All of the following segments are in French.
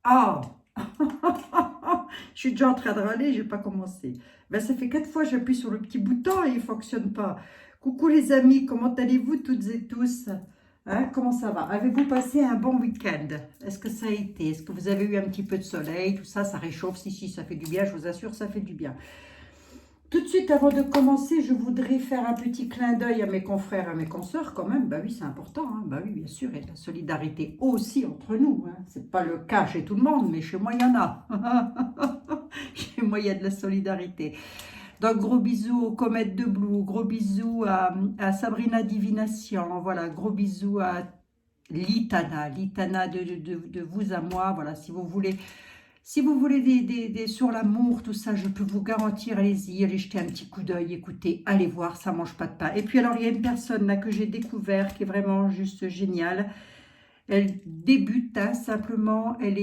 Ah je suis déjà en train de râler, je n'ai pas commencé. Ben, ça fait 4 fois que j'appuie sur le petit bouton et il ne fonctionne pas. Coucou les amis, comment allez-vous toutes et tous? Hein, comment ça va? Avez-vous passé un bon week-end? Est-ce que ça a été? Est-ce que vous avez eu un petit peu de soleil? Tout ça, ça réchauffe. Si, si, ça fait du bien, je vous assure, ça fait du bien. Tout de suite, avant de commencer, je voudrais faire un petit clin d'œil à mes confrères, à mes consoeurs quand même. Bah oui, c'est important. Hein. Bah oui, bien sûr. Et la solidarité aussi entre nous. Hein. C'est pas le cas chez tout le monde, mais chez moi, il y en a. Chez moi, il y a de la solidarité. Donc, gros bisous aux comètes de Blue. Gros bisous à Sabrina Divination. Voilà, gros bisous à Litana. Litana de vous à moi. Voilà, si vous voulez sur l'amour, tout ça, je peux vous garantir, allez-y, allez jeter un petit coup d'œil, écoutez, allez voir, ça mange pas de pain. Et puis alors, il y a une personne là que j'ai découvert qui est vraiment juste géniale. Elle débute, hein, simplement, elle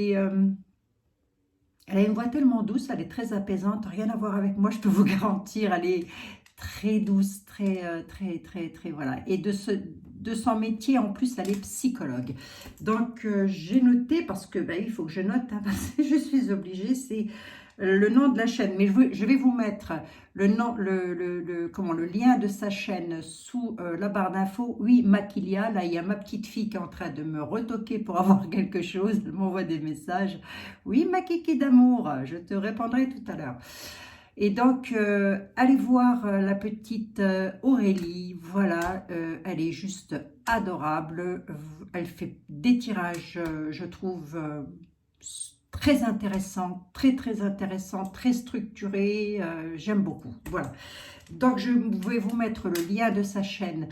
a une voix tellement douce, elle est très apaisante, rien à voir avec moi, je peux vous garantir, elle est très douce, très, voilà. Et de son métier, en plus, elle est psychologue. Donc, j'ai noté, parce que il faut que je note, hein, parce que je suis obligée, c'est le nom de la chaîne. Mais je vais vous mettre le nom, le lien de sa chaîne sous la barre d'infos. Oui, Maquilia, là, il y a ma petite fille qui est en train de me retoquer pour avoir quelque chose, elle m'envoie des messages. Oui, ma kiki d'amour, je te répondrai tout à l'heure. Et donc, allez voir la petite Aurélie. Voilà, elle est juste adorable. Elle fait des tirages, je trouve, très intéressants, très intéressants, très structurés. J'aime beaucoup. Voilà. Donc, je vais vous mettre le lien de sa chaîne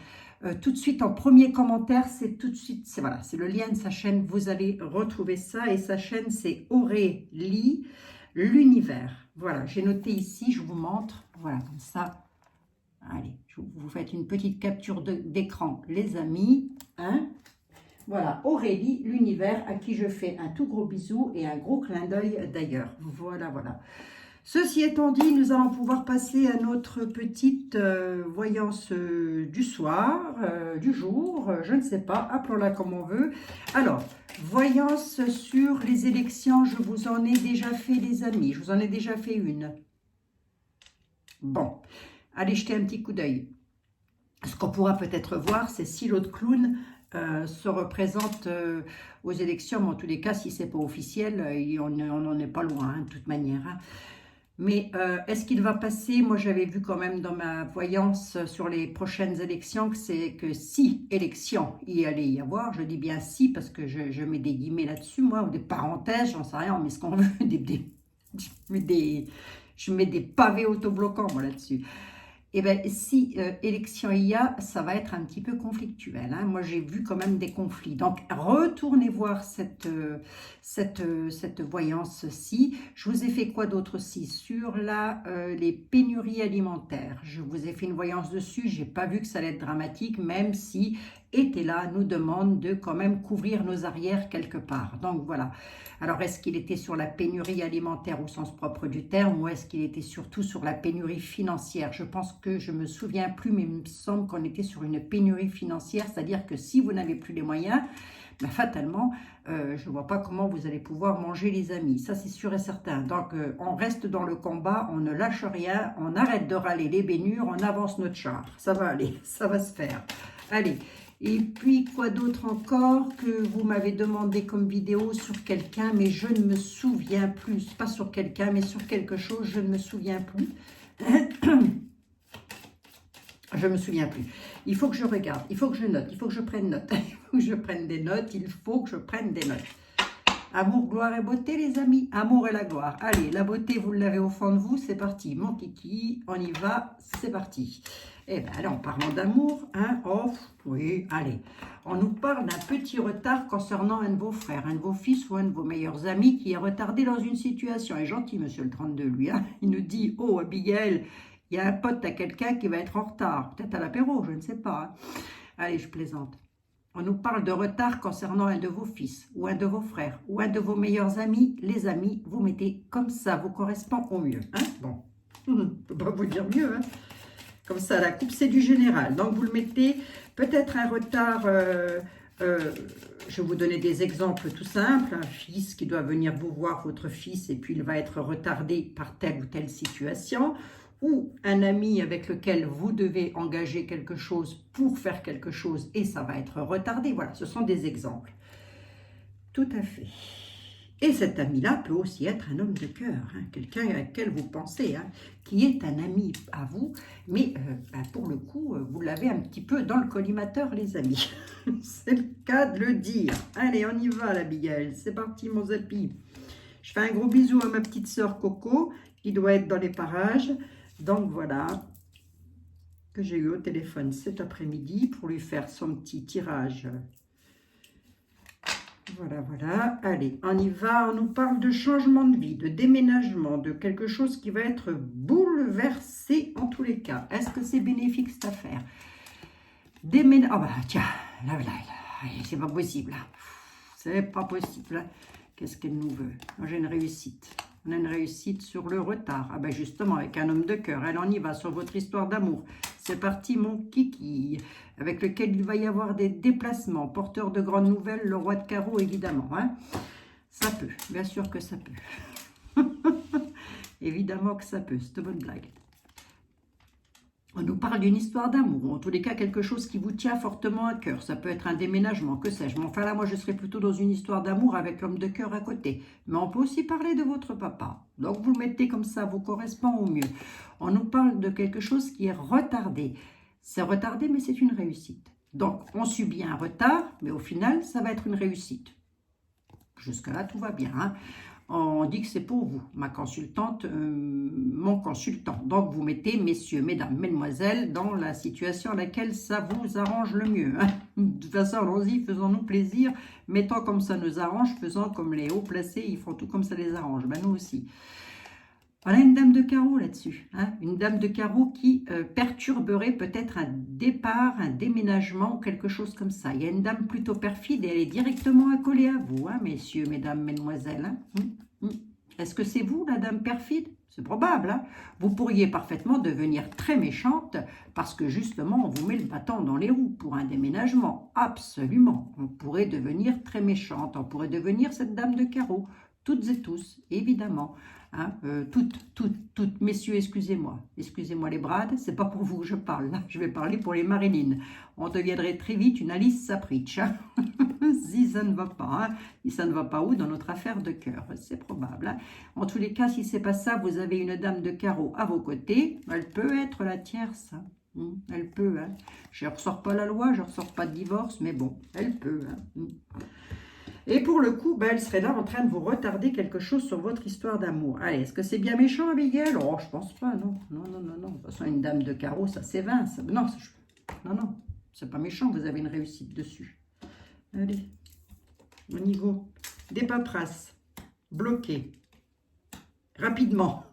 tout de suite en premier commentaire. C'est tout de suite, c'est voilà, c'est le lien de sa chaîne. Vous allez retrouver ça. Et sa chaîne, c'est Aurélie l'univers. Voilà, j'ai noté ici, je vous montre. Voilà, comme ça. Allez, vous faites une petite capture d'écran, les amis. Hein, voilà, Aurélie l'univers, à qui je fais un tout gros bisou et un gros clin d'œil d'ailleurs. Voilà, voilà. Ceci étant dit, nous allons pouvoir passer à notre petite voyance du soir, du jour, je ne sais pas, appelons-la comme on veut. Alors, voyance sur les élections, je vous en ai déjà fait, les amis, je vous en ai déjà fait une. Bon, allez jeter un petit coup d'œil. Ce qu'on pourra peut-être voir, c'est si l'autre clown se représente aux élections, mais en tous les cas, si ce n'est pas officiel, on n'en est pas loin, hein, de toute manière. Hein. Mais est-ce qu'il va passer? Moi, j'avais vu quand même dans ma voyance sur les prochaines élections que c'est que si élections il allait y avoir, je dis bien si parce que je mets des guillemets là-dessus, moi, ou des parenthèses, j'en sais rien, on met ce qu'on veut, je mets des pavés autobloquants, moi, là-dessus. Eh bien, si élection il y a, ça va être un petit peu conflictuel. Hein. Moi, j'ai vu quand même des conflits. Donc, retournez voir cette voyance-ci. Je vous ai fait quoi d'autre aussi? Sur les pénuries alimentaires. Je vous ai fait une voyance dessus. Je n'ai pas vu que ça allait être dramatique, même si était là nous demande de quand même couvrir nos arrières quelque part. Donc, voilà. Alors, est-ce qu'il était sur la pénurie alimentaire au sens propre du terme ou est-ce qu'il était surtout sur la pénurie financière? Je pense que je me souviens plus, mais il me semble qu'on était sur une pénurie financière, c'est-à-dire que si vous n'avez plus les moyens, ben fatalement, je ne vois pas comment vous allez pouvoir manger les amis. Ça, c'est sûr et certain. Donc, on reste dans le combat, on ne lâche rien, on arrête de râler les bénures, on avance notre char. Ça va aller, ça va se faire. Allez. Et puis, quoi d'autre encore que vous m'avez demandé comme vidéo sur quelqu'un, mais je ne me souviens plus. Pas sur quelqu'un, mais sur quelque chose, je ne me souviens plus. Je ne me souviens plus. Il faut que je regarde, il faut que je note, il faut que je prenne note. Il faut que je prenne des notes, il faut que je prenne des notes. Amour, gloire et beauté, les amis. Amour et la gloire. Allez, la beauté, vous l'avez au fond de vous, c'est parti. Mon kiki, on y va, c'est parti. Eh bien, allez, en parlant d'amour, hein, oh, oui, allez. On nous parle d'un petit retard concernant un de vos frères, un de vos fils ou un de vos meilleurs amis qui est retardé dans une situation. Il est gentil, monsieur le 32, lui. Hein. Il nous dit, oh, Abigail, il y a un pote à quelqu'un qui va être en retard. Peut-être à l'apéro, je ne sais pas. Hein. Allez, je plaisante. On nous parle de retard concernant un de vos fils, ou un de vos frères, ou un de vos meilleurs amis. Les amis, vous mettez comme ça, vous correspond au mieux. Hein, bon, je ne peux pas vous dire mieux. Hein. Comme ça, la coupe, c'est du général. Donc, vous le mettez peut-être un retard Je vais vous donner des exemples tout simples. Un fils qui doit venir vous voir, votre fils, et puis il va être retardé par telle ou telle situation. Ou un ami avec lequel vous devez engager quelque chose pour faire quelque chose et ça va être retardé. Voilà, ce sont des exemples. Tout à fait. Et cet ami-là peut aussi être un homme de cœur, hein, quelqu'un à qui vous pensez, hein, qui est un ami à vous, mais pour le coup, vous l'avez un petit peu dans le collimateur, les amis. C'est le cas de le dire. Allez, on y va, l'Abigail. C'est parti, mon zapi. Je fais un gros bisou à ma petite sœur Coco, qui doit être dans les parages. Donc voilà, que j'ai eu au téléphone cet après-midi pour lui faire son petit tirage. Voilà, voilà. Allez, on y va. On nous parle de changement de vie, de déménagement, de quelque chose qui va être bouleversé en tous les cas. Est-ce que c'est bénéfique cette affaire? Ah bah tiens, là, c'est pas possible. C'est pas possible. Qu'est-ce qu'elle nous veut? J'ai une réussite. On a une réussite sur le retard. Ah ben justement, avec un homme de cœur. Elle, on y va sur votre histoire d'amour. C'est parti, mon kiki, avec lequel il va y avoir des déplacements. Porteur de grandes nouvelles, le roi de carreau, évidemment. Hein. Ça peut, bien sûr que ça peut. Évidemment que ça peut, c'est une bonne blague. On nous parle d'une histoire d'amour, ou en tous les cas quelque chose qui vous tient fortement à cœur. Ça peut être un déménagement, que sais-je. Mais enfin là, moi, je serais plutôt dans une histoire d'amour avec l'homme de cœur à côté. Mais on peut aussi parler de votre papa. Donc, vous le mettez comme ça, vous correspond au mieux. On nous parle de quelque chose qui est retardé. C'est retardé, mais c'est une réussite. Donc, on subit un retard, mais au final, ça va être une réussite. Jusque-là, tout va bien, hein. On dit que c'est pour vous, ma consultante, mon consultant. Donc, vous mettez messieurs, mesdames, mesdemoiselles dans la situation à laquelle ça vous arrange le mieux. Hein. De toute façon, allons-y, faisons-nous plaisir. Mettons comme ça nous arrange, faisons comme les hauts placés, ils font tout comme ça les arrange. Ben, nous aussi. Voilà une dame de carreau là-dessus. Hein. Une dame de carreau qui perturberait peut-être un départ, un déménagement ou quelque chose comme ça. Il y a une dame plutôt perfide et elle est directement accolée à vous, hein, messieurs, mesdames, mesdemoiselles. Hein. Est-ce que c'est vous, la dame perfide? C'est probable. Hein. Vous pourriez parfaitement devenir très méchante parce que justement, on vous met le bâton dans les roues pour un déménagement. Absolument. On pourrait devenir très méchante. On pourrait devenir cette dame de carreau. Toutes et tous, évidemment. Hein, toutes, messieurs, excusez-moi les brades, c'est pas pour vous que je parle, là. Je vais parler pour les Marilyn. On deviendrait très vite une Alice Sapritch, hein. Si ça ne va pas, hein. Si ça ne va pas où dans notre affaire de cœur, c'est probable. Hein. En tous les cas, si c'est pas ça, vous avez une dame de carreau à vos côtés, elle peut être la tierce, hein. Elle peut, hein. Je ne ressors pas la loi, je ne ressors pas de divorce, mais bon, elle peut, hein. Et pour le coup, ben, elle serait là en train de vous retarder quelque chose sur votre histoire d'amour. Allez, est-ce que c'est bien méchant, Abigail? Oh, je pense pas, non. Non. De toute façon, une dame de carreau, ça s'évince. Non, non, c'est pas méchant, vous avez une réussite dessus. Allez, au niveau des paperasses, bloquées, rapidement.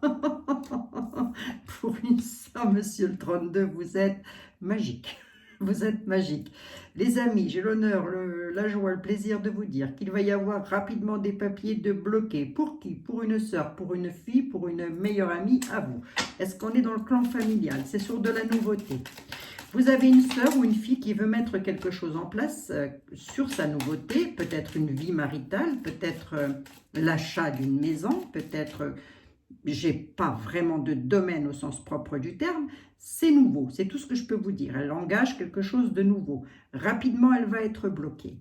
Pour une somme, monsieur le 32, vous êtes magique. Vous êtes magique. Les amis, j'ai l'honneur, la joie, le plaisir de vous dire qu'il va y avoir rapidement des papiers de bloqués. Pour qui? Pour une sœur, pour une fille, pour une meilleure amie à vous. Est-ce qu'on est dans le clan familial? C'est sur de la nouveauté. Vous avez une sœur ou une fille qui veut mettre quelque chose en place sur sa nouveauté, peut-être une vie maritale, peut-être l'achat d'une maison, peut-être... j'ai pas vraiment de domaine au sens propre du terme, c'est nouveau, c'est tout ce que je peux vous dire. Elle engage quelque chose de nouveau. Rapidement, elle va être bloquée.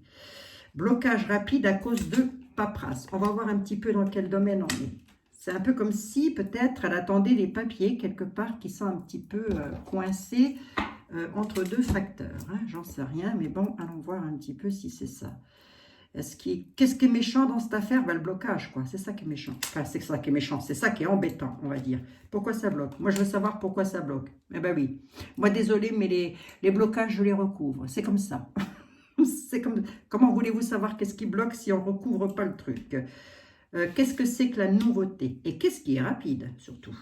Blocage rapide à cause de paperasse. On va voir un petit peu dans quel domaine on est. C'est un peu comme si peut-être elle attendait des papiers quelque part qui sont un petit peu coincés entre deux facteurs. Hein. J'en sais rien, mais bon, allons voir un petit peu si c'est ça. Qu'est-ce qui est méchant dans cette affaire? Ben, le blocage, quoi. C'est ça qui est méchant. Enfin, c'est ça qui est méchant. C'est ça qui est embêtant, on va dire. Pourquoi ça bloque? Moi, je veux savoir pourquoi ça bloque. Eh ben oui. Moi, désolé, mais les blocages, je les recouvre. C'est comme ça. C'est comme... Comment voulez-vous savoir qu'est-ce qui bloque si on ne recouvre pas le truc? Qu'est-ce que c'est que la nouveauté? Et qu'est-ce qui est rapide, surtout?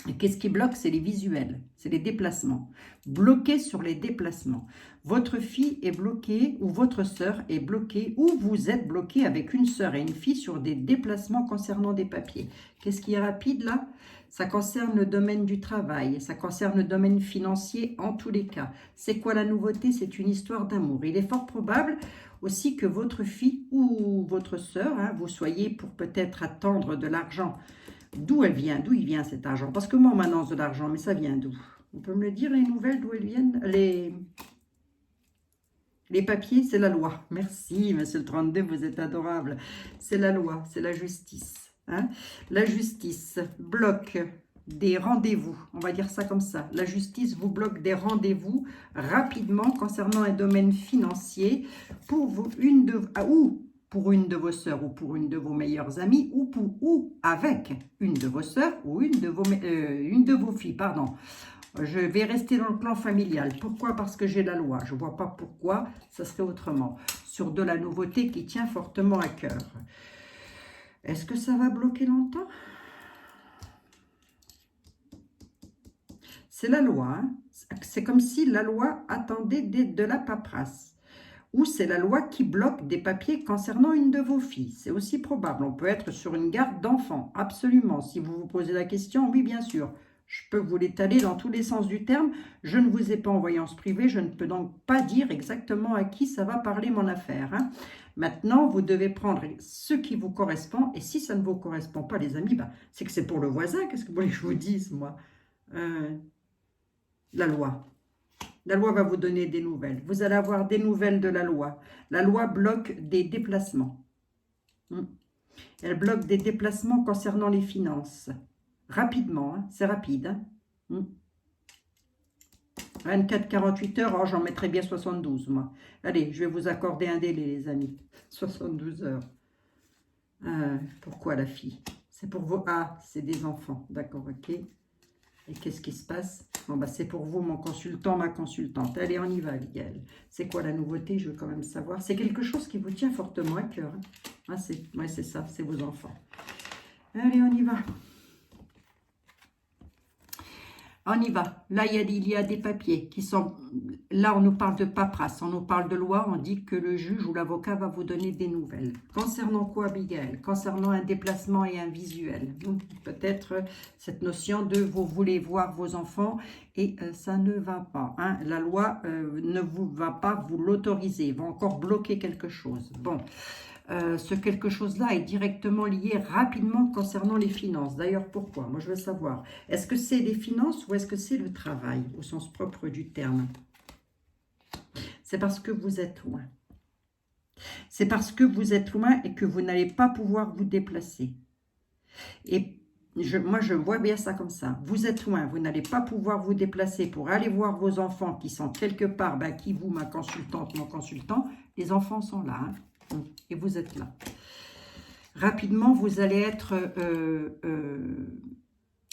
Et qu'est-ce qui bloque? C'est les visuels, c'est les déplacements. Bloqué sur les déplacements. Votre fille est bloquée ou votre sœur est bloquée ou vous êtes bloqué avec une sœur et une fille sur des déplacements concernant des papiers. Qu'est-ce qui est rapide là? Ça concerne le domaine du travail, ça concerne le domaine financier en tous les cas. C'est quoi la nouveauté? C'est une histoire d'amour. Il est fort probable aussi que votre fille ou votre sœur, hein, vous soyez pour peut-être attendre de l'argent. D'où elle vient? D'où il vient cet argent? Parce que moi, on m'annonce de l'argent, mais ça vient d'où? On peut me le dire, les nouvelles, d'où elles viennent? Les papiers, c'est la loi. Merci, monsieur le 32, vous êtes adorable. C'est la loi, c'est la justice. Hein? La justice bloque des rendez-vous. On va dire ça comme ça. La justice vous bloque des rendez-vous rapidement concernant un domaine financier pour vous, pour une de vos sœurs ou pour une de vos meilleures amies ou avec une de vos sœurs ou une de vos filles, pardon. Je vais rester dans le plan familial. Pourquoi? Parce que j'ai la loi. Je ne vois pas pourquoi ça serait autrement. Sur de la nouveauté qui tient fortement à cœur. Est-ce que ça va bloquer longtemps? C'est la loi. Hein? C'est comme si la loi attendait de la paperasse. Ou c'est la loi qui bloque des papiers concernant une de vos filles. C'est aussi probable. On peut être sur une garde d'enfants, absolument. Si vous vous posez la question, oui, bien sûr. Je peux vous l'étaler dans tous les sens du terme. Je ne vous ai pas en voyance privée. Je ne peux donc pas dire exactement à qui ça va parler mon affaire. Hein. Maintenant, vous devez prendre ce qui vous correspond. Et si ça ne vous correspond pas, les amis, bah, c'est que c'est pour le voisin. Qu'est-ce que vous voulez que je vous dise, moi? La loi. La loi va vous donner des nouvelles. Vous allez avoir des nouvelles de la loi. La loi bloque des déplacements. Elle bloque des déplacements concernant les finances. Rapidement, hein, c'est rapide. Hein. 24-48 heures, oh, j'en mettrais bien 72, moi. Allez, je vais vous accorder un délai, les amis. 72 heures. Pourquoi la fille? C'est pour vous. Ah, c'est des enfants. D'accord, ok. Et qu'est-ce qui se passe? Bon, bah, c'est pour vous, mon consultant, ma consultante. Allez, on y va, Miguel. C'est quoi la nouveauté? Je veux quand même savoir. C'est quelque chose qui vous tient fortement à cœur. Hein? Ah, c'est ça, c'est vos enfants. Allez, on y va. On y va. Là, il y a des papiers qui sont... Là, on nous parle de paperasse, on nous parle de loi, on dit que le juge ou l'avocat va vous donner des nouvelles. Concernant quoi, Abigail? Concernant un déplacement et un visuel. Peut-être cette notion de vous voulez voir vos enfants et ça ne va pas. Hein? La loi ne vous va pas vous l'autoriser, va encore bloquer quelque chose. Bon. Ce quelque chose-là est directement lié rapidement concernant les finances. D'ailleurs, pourquoi? Moi, je veux savoir. Est-ce que c'est les finances ou est-ce que c'est le travail, au sens propre du terme? C'est parce que vous êtes loin. C'est parce que vous êtes loin et que vous n'allez pas pouvoir vous déplacer. Et moi, je vois bien ça comme ça. Vous êtes loin, vous n'allez pas pouvoir vous déplacer pour aller voir vos enfants qui sont quelque part, ben, qui vous, ma consultante, mon consultant, les enfants sont là, hein. Et vous êtes là. Rapidement, vous allez être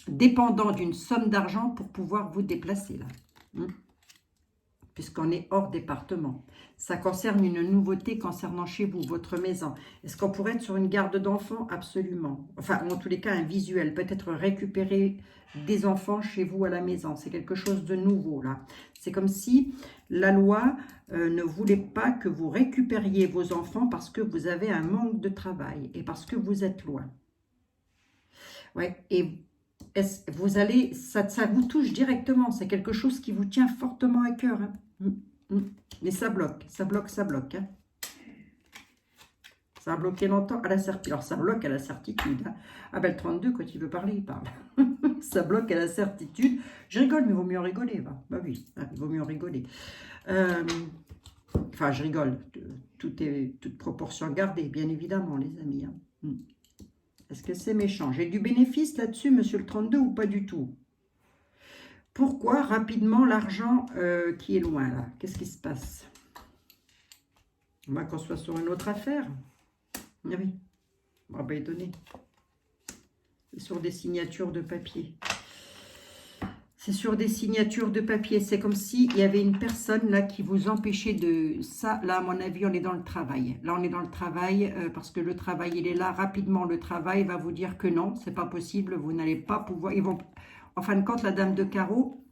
dépendant d'une somme d'argent pour pouvoir vous déplacer là. Puisqu'on est hors département. Ça concerne une nouveauté concernant chez vous, votre maison. Est-ce qu'on pourrait être sur une garde d'enfants? Absolument. Enfin, en tous les cas, un visuel. Peut-être récupérer des enfants chez vous à la maison. C'est quelque chose de nouveau, là. C'est comme si la loi ne voulait pas que vous récupériez vos enfants parce que vous avez un manque de travail et parce que vous êtes loin. Ouais, et vous allez, ça vous touche directement. C'est quelque chose qui vous tient fortement à cœur. Hein. Mais ça bloque, ça bloque, ça bloque. Hein. Ça a bloqué longtemps à la certitude. Alors, ça bloque à la certitude. Hein. Ah ben, le 32, quand il veut parler, il parle. Ça bloque à la certitude. Je rigole, mais il vaut mieux rigoler. Bah oui, hein, il vaut mieux rigoler. Enfin, je rigole. Toute proportion gardée, bien évidemment, les amis. Hein. Est-ce que c'est méchant? J'ai du bénéfice là-dessus, monsieur le 32, ou pas du tout? Pourquoi rapidement l'argent qui est loin, là? Qu'est-ce qui se passe? On va qu'on soit sur une autre affaire. Ah oui, on va pas étonner. C'est sur des signatures de papier. C'est sur des signatures de papier. C'est comme s'il y avait une personne là qui vous empêchait de... Ça, là, à mon avis, on est dans le travail. Là, on est dans le travail parce que le travail, il est là. Rapidement, le travail va vous dire que non, c'est pas possible. Vous n'allez pas pouvoir... en fin de compte, la dame de carreau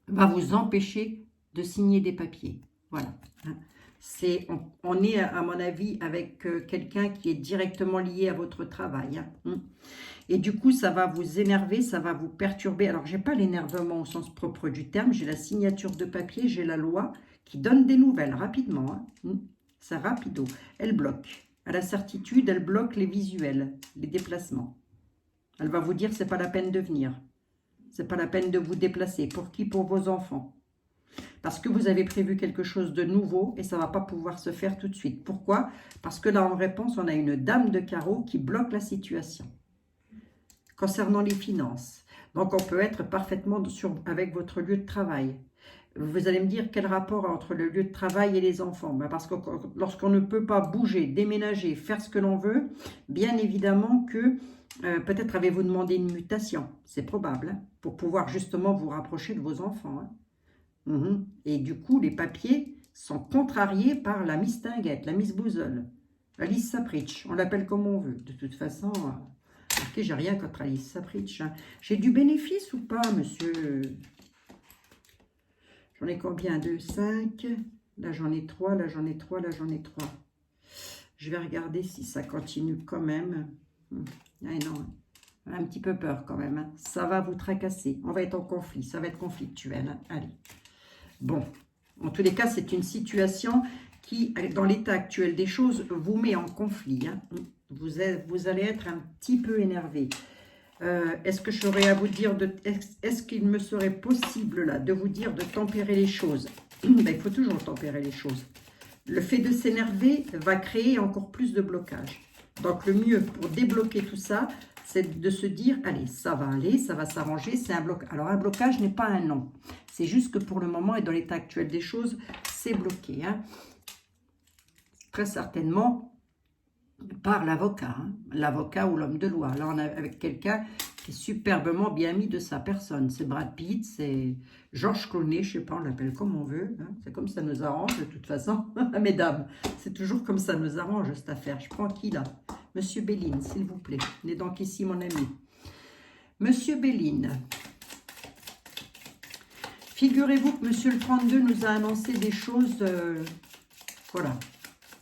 va vous empêcher de signer des papiers. Voilà. On est, à mon avis, avec quelqu'un qui est directement lié à votre travail. Et du coup, ça va vous énerver, ça va vous perturber. Alors, je n'ai pas l'énervement au sens propre du terme. J'ai la signature de papier, j'ai la loi qui donne des nouvelles rapidement. C'est rapido. Elle bloque. À la certitude, elle bloque les visuels, les déplacements. Elle va vous dire, c'est pas la peine de venir. C'est pas la peine de vous déplacer. Pour qui? Pour vos enfants. Parce que vous avez prévu quelque chose de nouveau et ça ne va pas pouvoir se faire tout de suite. Pourquoi? Parce que là, en réponse, on a une dame de carreau qui bloque la situation. Concernant les finances. Donc, on peut être parfaitement avec votre lieu de travail. Vous allez me dire quel rapport entre le lieu de travail et les enfants? Parce que lorsqu'on ne peut pas bouger, déménager, faire ce que l'on veut, bien évidemment que peut-être avez-vous demandé une mutation. C'est probable, pour pouvoir justement vous rapprocher de vos enfants. Et du coup, les papiers sont contrariés par la Miss Tinguette, la Miss Bouzole, Alice Sapritch, on l'appelle comme on veut. De toute façon, j'ai rien contre Alice Sapritch. J'ai du bénéfice ou pas, monsieur? J'en ai combien? 2, 5. Là, j'en ai 3, là, j'en ai 3, là, j'en ai 3. Je vais regarder si ça continue quand même. Ah non, un petit peu peur quand même. Ça va vous tracasser. On va être en conflit. Ça va être conflictuel. Allez. Bon, en tous les cas, c'est une situation qui, dans l'état actuel des choses, vous met en conflit. Vous allez être un petit peu énervé. Est-ce que j'aurais à vous dire, est-ce qu'il me serait possible là de vous dire de tempérer les choses? Il faut toujours tempérer les choses. Le fait de s'énerver va créer encore plus de blocage. Donc le mieux pour débloquer tout ça, c'est de se dire, allez, ça va s'arranger, c'est un blocage. Alors un blocage n'est pas un non. C'est juste que pour le moment et dans l'état actuel des choses, c'est bloqué. Très certainement par l'avocat, l'avocat ou l'homme de loi. Là, on est avec quelqu'un qui est superbement bien mis de sa personne. C'est Brad Pitt, c'est Georges Clooney, je ne sais pas, on l'appelle comme on veut. C'est comme ça nous arrange de toute façon. Mesdames, c'est toujours comme ça nous arrange cette affaire. Je prends qui là? Monsieur Béline, s'il vous plaît. On est donc ici, mon ami. Monsieur Béline. Figurez-vous que Monsieur le 32 nous a annoncé des choses, voilà.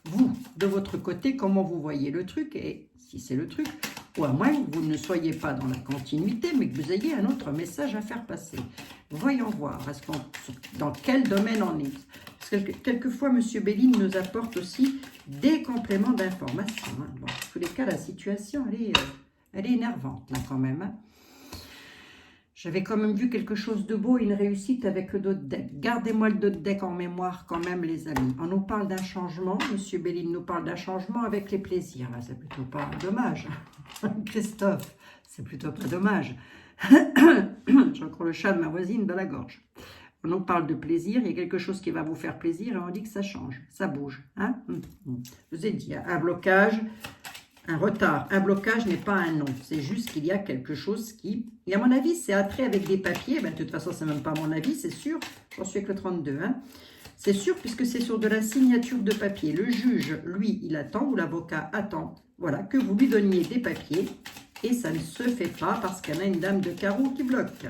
Vous, de votre côté, comment vous voyez le truc? Et si c'est le truc, ou à moins que vous ne soyez pas dans la continuité, mais que vous ayez un autre message à faire passer. Voyons voir, dans quel domaine on est. Parce que quelquefois, M. Béline nous apporte aussi des compléments d'information. Bon, en tous les cas, la situation, elle est énervante, là, quand même. J'avais quand même vu quelque chose de beau, une réussite avec le dos de deck. Gardez-moi le dos de deck en mémoire quand même, les amis. On nous parle d'un changement. Monsieur Béline nous parle d'un changement avec les plaisirs. C'est plutôt pas dommage. Christophe, c'est plutôt pas dommage. J'ai encore le chat de ma voisine dans la gorge. On nous parle de plaisir. Il y a quelque chose qui va vous faire plaisir et on dit que ça change. Ça bouge. Je vous ai dit, un blocage... Un retard, un blocage n'est pas un non. C'est juste qu'il y a quelque chose qui... Et à mon avis, c'est attrait avec des papiers. De toute façon, c'est même pas mon avis, c'est sûr. J'en suis avec le 32. C'est sûr, puisque c'est sur de la signature de papier. Le juge, lui, il attend, ou l'avocat attend, voilà, que vous lui donniez des papiers. Et ça ne se fait pas parce qu'elle a une dame de carreau qui bloque.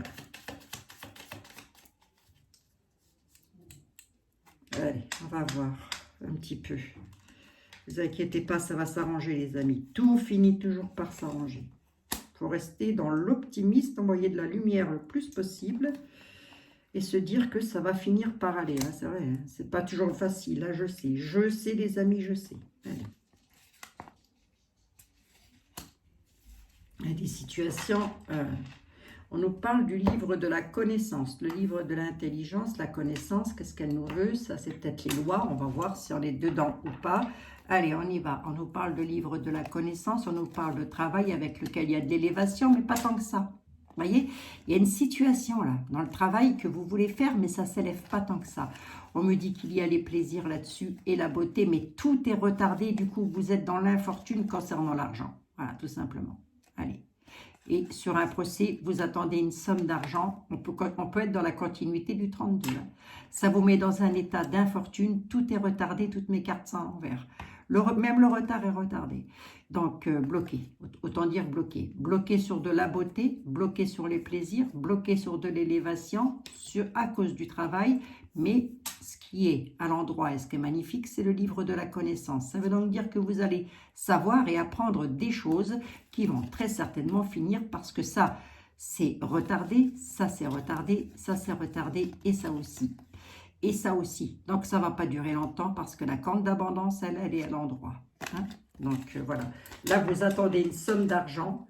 Allez, on va voir un petit peu. Ne vous inquiétez pas, ça va s'arranger, les amis. Tout finit toujours par s'arranger. Il faut rester dans l'optimisme, envoyer de la lumière le plus possible et se dire que ça va finir par aller. C'est vrai, c'est pas toujours facile. Là, je sais. Je sais, les amis, je sais. Allez. Il y a des situations... on nous parle du livre de la connaissance, le livre de l'intelligence, la connaissance. Qu'est-ce qu'elle nous veut? Ça, c'est peut-être les lois. On va voir si on est dedans ou pas. Allez, on y va. On nous parle de livre de la connaissance, on nous parle de travail avec lequel il y a de l'élévation, mais pas tant que ça. Vous voyez, il y a une situation là, dans le travail que vous voulez faire, mais ça ne s'élève pas tant que ça. On me dit qu'il y a les plaisirs là-dessus et la beauté, mais tout est retardé. Du coup, vous êtes dans l'infortune concernant l'argent. Voilà, tout simplement. Allez. Et sur un procès, vous attendez une somme d'argent. On peut être dans la continuité du 32. Hein. Ça vous met dans un état d'infortune. Tout est retardé, toutes mes cartes sont à l'envers. Même le retard est retardé. Donc, bloqué. Autant dire bloqué. Bloqué sur de la beauté, bloqué sur les plaisirs, bloqué sur de l'élévation, à cause du travail. Mais ce qui est à l'endroit et ce qui est magnifique, c'est le livre de la connaissance. Ça veut donc dire que vous allez savoir et apprendre des choses qui vont très certainement finir parce que ça, c'est retardé, ça c'est retardé, ça c'est retardé et ça aussi. Et ça aussi. Donc, ça ne va pas durer longtemps parce que la corne d'abondance, elle est à l'endroit. Hein? Donc, voilà. Là, vous attendez une somme d'argent.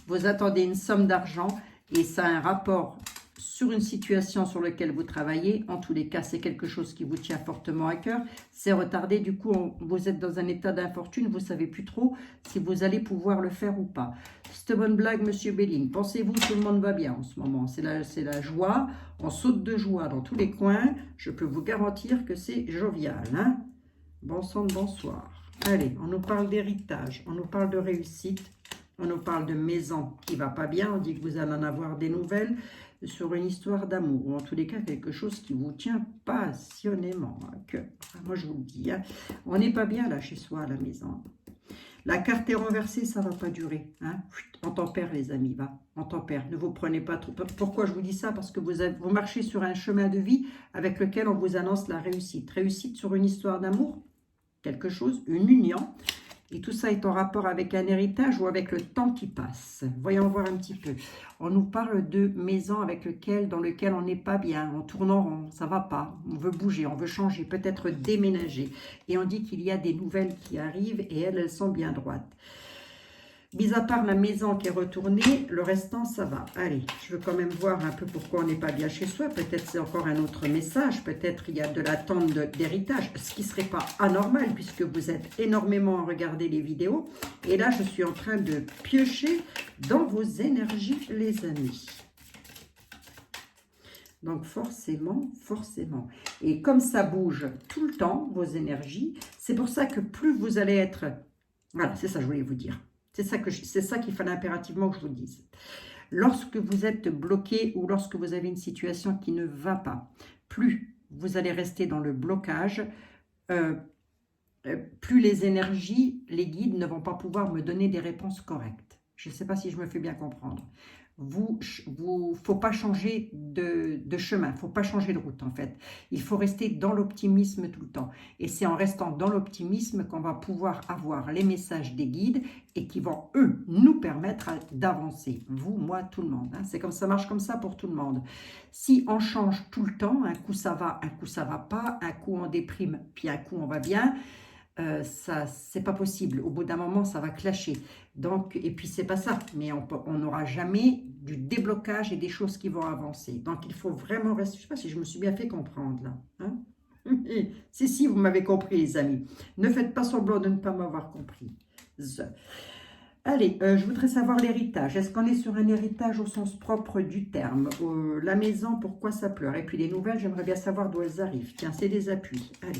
Vous attendez une somme d'argent et ça a un rapport sur une situation sur laquelle vous travaillez. En tous les cas, c'est quelque chose qui vous tient fortement à cœur. C'est retardé. Du coup, vous êtes dans un état d'infortune. Vous ne savez plus trop si vous allez pouvoir le faire ou pas. Cette bonne blague, Monsieur Béline. Pensez-vous que tout le monde va bien en ce moment? C'est la joie. On saute de joie dans tous les coins. Je peux vous garantir que c'est jovial. Hein? Bon sang de bonsoir. Allez, on nous parle d'héritage. On nous parle de réussite. On nous parle de maison qui ne va pas bien. On dit que vous allez en avoir des nouvelles sur une histoire d'amour. Ou en tous les cas, quelque chose qui vous tient passionnément à cœur. Moi, je vous le dis. Hein, on n'est pas bien là chez soi à la maison. La carte est renversée, ça ne va pas durer. Hein. On tempère, les amis, va. On tempère. Ne vous prenez pas trop. Pourquoi je vous dis ça? Parce que vous marchez sur un chemin de vie avec lequel on vous annonce la réussite. Réussite sur une histoire d'amour, quelque chose, une union. Et tout ça est en rapport avec un héritage ou avec le temps qui passe. Voyons voir un petit peu. On nous parle de maison dans lequel on n'est pas bien. On tourne en rond, ça ne va pas. On veut bouger, on veut changer, peut-être déménager. Et on dit qu'il y a des nouvelles qui arrivent et elles sont bien droites. Mis à part la maison qui est retournée, le restant, ça va. Allez, je veux quand même voir un peu pourquoi on n'est pas bien chez soi. Peut-être c'est encore un autre message. Peut-être il y a de l'attente d'héritage, ce qui ne serait pas anormal puisque vous êtes énormément à regarder les vidéos. Et là, je suis en train de piocher dans vos énergies, les amis. Donc forcément. Et comme ça bouge tout le temps, vos énergies, c'est pour ça que plus vous allez être... Voilà, c'est ça que je voulais vous dire. C'est ça qu'il fallait impérativement que je vous dise. Lorsque vous êtes bloqué ou lorsque vous avez une situation qui ne va pas, plus vous allez rester dans le blocage, plus les énergies, les guides ne vont pas pouvoir me donner des réponses correctes. Je ne sais pas si je me fais bien comprendre. Faut pas changer de chemin, il ne faut pas changer de route en fait. Il faut rester dans l'optimisme tout le temps. Et c'est en restant dans l'optimisme qu'on va pouvoir avoir les messages des guides et qui vont, eux, nous permettre d'avancer. Vous, moi, tout le monde. Hein. C'est comme ça marche comme ça pour tout le monde. Si on change tout le temps, un coup ça va, un coup ça va pas, un coup on déprime, puis un coup on va bien, ça, c'est pas possible. Au bout d'un moment, ça va clasher. Donc, et puis, c'est pas ça. Mais on n'aura jamais du déblocage et des choses qui vont avancer. Donc, il faut vraiment rester... Je sais pas si je me suis bien fait comprendre, là. Hein? Si, vous m'avez compris, les amis. Ne faites pas semblant de ne pas m'avoir compris. Allez, je voudrais savoir l'héritage. Est-ce qu'on est sur un héritage au sens propre du terme? La maison, pourquoi ça pleure? Et puis, les nouvelles, j'aimerais bien savoir d'où elles arrivent. Tiens, c'est des appuis. Allez.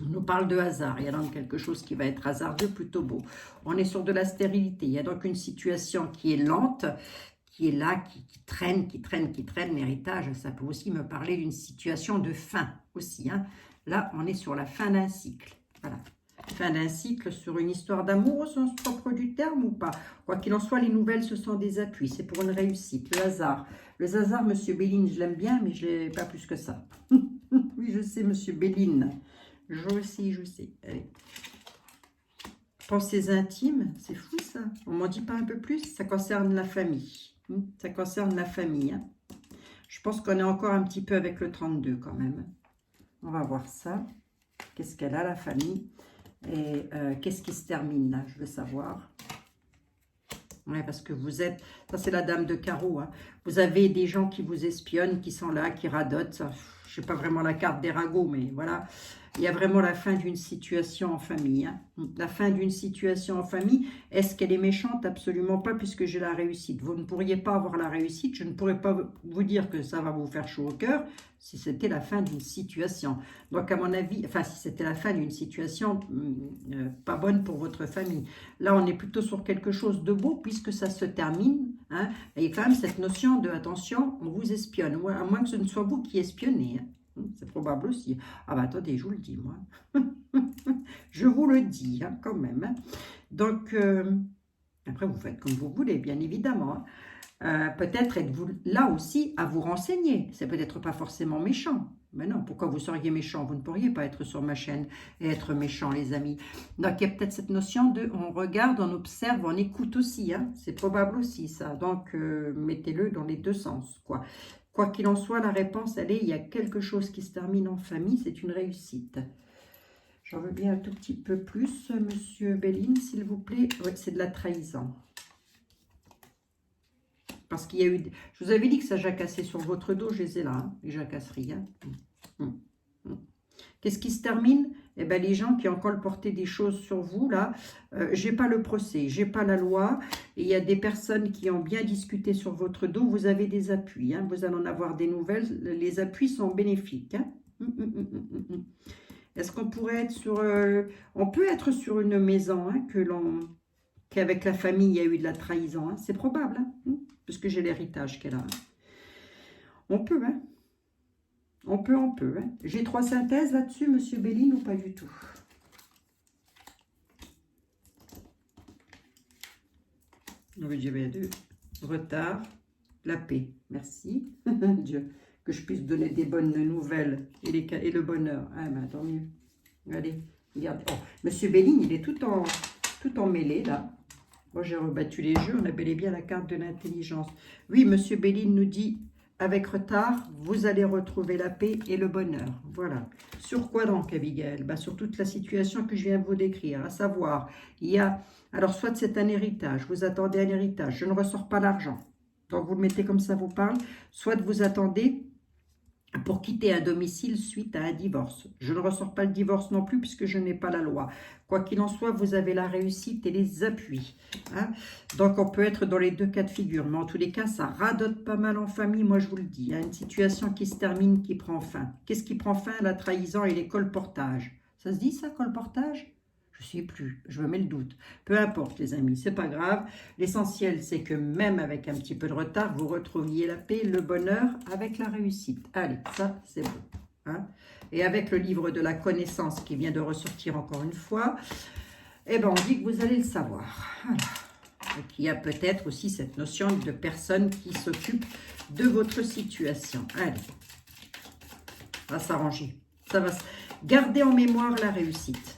On nous parle de hasard, il y a donc quelque chose qui va être hasardeux, plutôt beau. On est sur de la stérilité, il y a donc une situation qui est lente, qui est là, qui traîne. L'héritage, ça peut aussi me parler d'une situation de fin aussi. Hein. Là, on est sur la fin d'un cycle. Voilà. Fin d'un cycle sur une histoire d'amour au sens propre du terme ou pas. Quoi qu'il en soit, les nouvelles, ce sont des appuis, c'est pour une réussite. Le hasard. Le hasard, Monsieur Béline, je l'aime bien, mais je ne l'ai pas plus que ça. Oui, je sais, Monsieur Béline. Je sais. Allez. Pensées intimes, c'est fou ça. On m'en dit pas un peu plus. Ça concerne la famille. Ça concerne la famille. Hein. Je pense qu'on est encore un petit peu avec le 32 quand même. On va voir ça. Qu'est-ce qu'elle a, la famille? Et qu'est-ce qui se termine là? Je veux savoir. Ouais, parce que vous êtes... Ça, c'est la dame de carreau. Hein. Vous avez des gens qui vous espionnent, qui sont là, qui radotent. Ça, je sais pas vraiment la carte des ragots, mais voilà. Il y a vraiment la fin d'une situation en famille. Hein. La fin d'une situation en famille. Est-ce qu'elle est méchante? Absolument pas, puisque j'ai la réussite. Vous ne pourriez pas avoir la réussite. Je ne pourrais pas vous dire que ça va vous faire chaud au cœur si c'était la fin d'une situation. Donc, à mon avis, enfin, si c'était la fin d'une situation pas bonne pour votre famille. Là, on est plutôt sur quelque chose de beau, puisque ça se termine. Hein. Et il y a quand même cette notion de, attention, on vous espionne. À moins que ce ne soit vous qui espionnez. Hein. C'est probable aussi. Ah bah attendez, je vous le dis, moi. Je vous le dis, hein, quand même. Hein. Donc, après, vous faites comme vous voulez, bien évidemment. Hein. Peut-être êtes-vous là aussi à vous renseigner. C'est peut-être pas forcément méchant. Mais non, pourquoi vous seriez méchant? Vous ne pourriez pas être sur ma chaîne et être méchant, les amis. Donc, il y a peut-être cette notion de on regarde, on observe, on écoute aussi. Hein. C'est probable aussi, ça. Donc, mettez-le dans les deux sens, quoi. Quoi qu'il en soit, la réponse, elle est, il y a quelque chose qui se termine en famille, c'est une réussite. J'en veux bien un tout petit peu plus, Monsieur Béline, s'il vous plaît. Oui, c'est de la trahison. Parce qu'il y a eu... Je vous avais dit que ça jacassait sur votre dos, je les ai là, hein, les jacasseries. Hein. Qu'est-ce qui se termine? Eh bien, les gens qui ont colporté des choses sur vous, là, j'ai pas le procès, j'ai pas la loi, et il y a des personnes qui ont bien discuté sur votre dos, vous avez des appuis, hein, vous allez en avoir des nouvelles, les appuis sont bénéfiques. Hein. Est-ce qu'on pourrait être sur... on peut être sur une maison, hein, qu'avec la famille, il y a eu de la trahison, hein, c'est probable, hein, puisque j'ai l'héritage qu'elle a. Hein. On peut, hein. On peut. Hein. J'ai 3 synthèses là-dessus, Monsieur Béline, ou pas du tout? J'avais 2. Retard, la paix. Merci, Dieu. Que je puisse donner des bonnes nouvelles et le bonheur. Ah ben, tant mieux. Allez, regardez. Oh, Monsieur Béline, il est tout en mêlée, là. Moi, j'ai rebattu les jeux. On a bel et bien la carte de l'intelligence. Oui, Monsieur Béline nous dit... Avec retard, vous allez retrouver la paix et le bonheur. Voilà. Sur quoi donc, Abigail? Sur toute la situation que je viens de vous décrire. À savoir, il y a... Alors, soit c'est un héritage. Vous attendez un héritage. Je ne ressors pas l'argent. Donc, vous le mettez comme ça vous parle. Soit vous attendez pour quitter un domicile suite à un divorce. Je ne ressors pas le divorce non plus puisque je n'ai pas la loi. Quoi qu'il en soit, vous avez la réussite et les appuis. Hein. Donc, on peut être dans les deux cas de figure. Mais en tous les cas, ça radote pas mal en famille, moi je vous le dis. Il y a une situation qui se termine, qui prend fin. Qu'est-ce qui prend fin? La trahison et les colportages. Ça se dit ça, colportage? Je ne sais plus, je me mets le doute. Peu importe les amis, c'est pas grave. L'essentiel c'est que même avec un petit peu de retard, vous retrouviez la paix, le bonheur avec la réussite. Allez, ça c'est bon. Hein. Et avec le livre de la connaissance qui vient de ressortir encore une fois, eh ben on dit que vous allez le savoir. Voilà. Et qu'il y a peut-être aussi cette notion de personne qui s'occupe de votre situation. Allez, ça va s'arranger. Ça va garder en mémoire la réussite.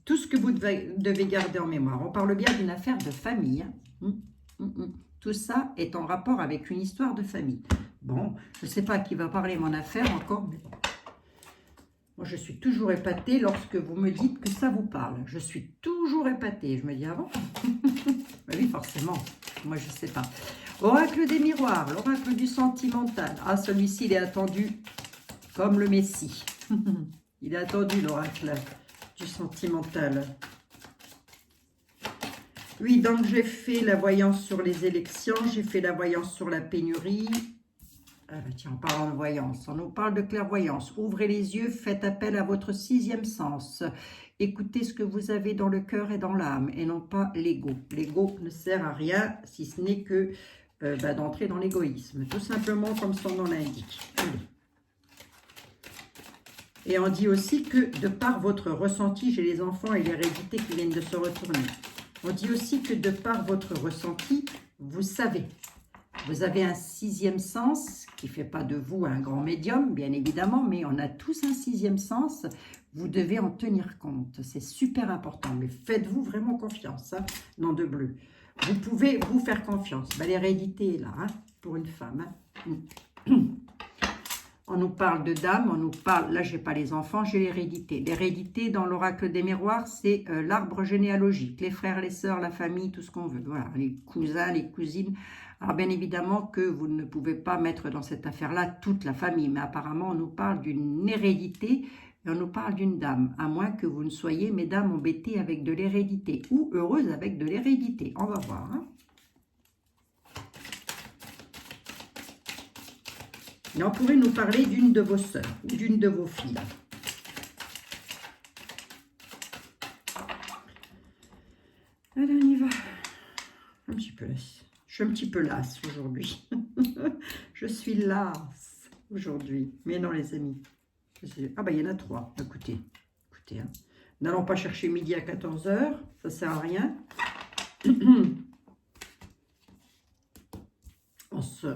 Tout ce que vous devez garder en mémoire. On parle bien d'une affaire de famille. Tout ça est en rapport avec une histoire de famille. Bon, je ne sais pas qui va parler mon affaire encore, mais bon. Moi, je suis toujours épatée lorsque vous me dites que ça vous parle. Je suis toujours épatée. Je me dis, ah bon? Ben oui, forcément. Moi, je ne sais pas. Oracle des miroirs, l'oracle du sentimental. Ah, celui-ci, il est attendu comme le Messie. Il est attendu, l'oracle du sentimental. Oui, donc j'ai fait la voyance sur les élections, j'ai fait la voyance sur la pénurie. Ah ben tiens, en parlant de voyance, on nous parle de clairvoyance. Ouvrez les yeux, faites appel à votre 6e sens. Écoutez ce que vous avez dans le cœur et dans l'âme, et non pas l'ego. L'ego ne sert à rien, si ce n'est que d'entrer dans l'égoïsme. Tout simplement comme son nom l'indique. Allez. Et on dit aussi que de par votre ressenti, j'ai les enfants et l'hérédité qui viennent de se retourner. On dit aussi que de par votre ressenti, vous savez. Vous avez un 6e sens qui ne fait pas de vous un grand médium, bien évidemment, mais on a tous un 6e sens. Vous devez en tenir compte. C'est super important. Mais faites-vous vraiment confiance, hein, nom de bleu. Vous pouvez vous faire confiance. L'hérédité est là, hein, pour une femme. Hein. On nous parle de dames, on nous parle, là j'ai pas les enfants, j'ai l'hérédité. L'hérédité dans l'oracle des miroirs, c'est l'arbre généalogique, les frères, les sœurs, la famille, tout ce qu'on veut. Voilà, les cousins, les cousines. Alors bien évidemment que vous ne pouvez pas mettre dans cette affaire-là toute la famille, mais apparemment on nous parle d'une hérédité Et on nous parle d'une dame, à moins que vous ne soyez, mesdames, embêtées avec de l'hérédité ou heureuses avec de l'hérédité. On va voir. Hein. Et on pourrait nous parler d'une de vos sœurs ou d'une de vos filles. Allez, on y va. Un petit peu lasse. Je suis un petit peu lasse aujourd'hui. Je suis lasse aujourd'hui. Mais non, les amis. Ah, bah, il y en a 3. Écoutez. Écoutez. Hein. N'allons pas chercher midi à 14 h. Ça sert à rien.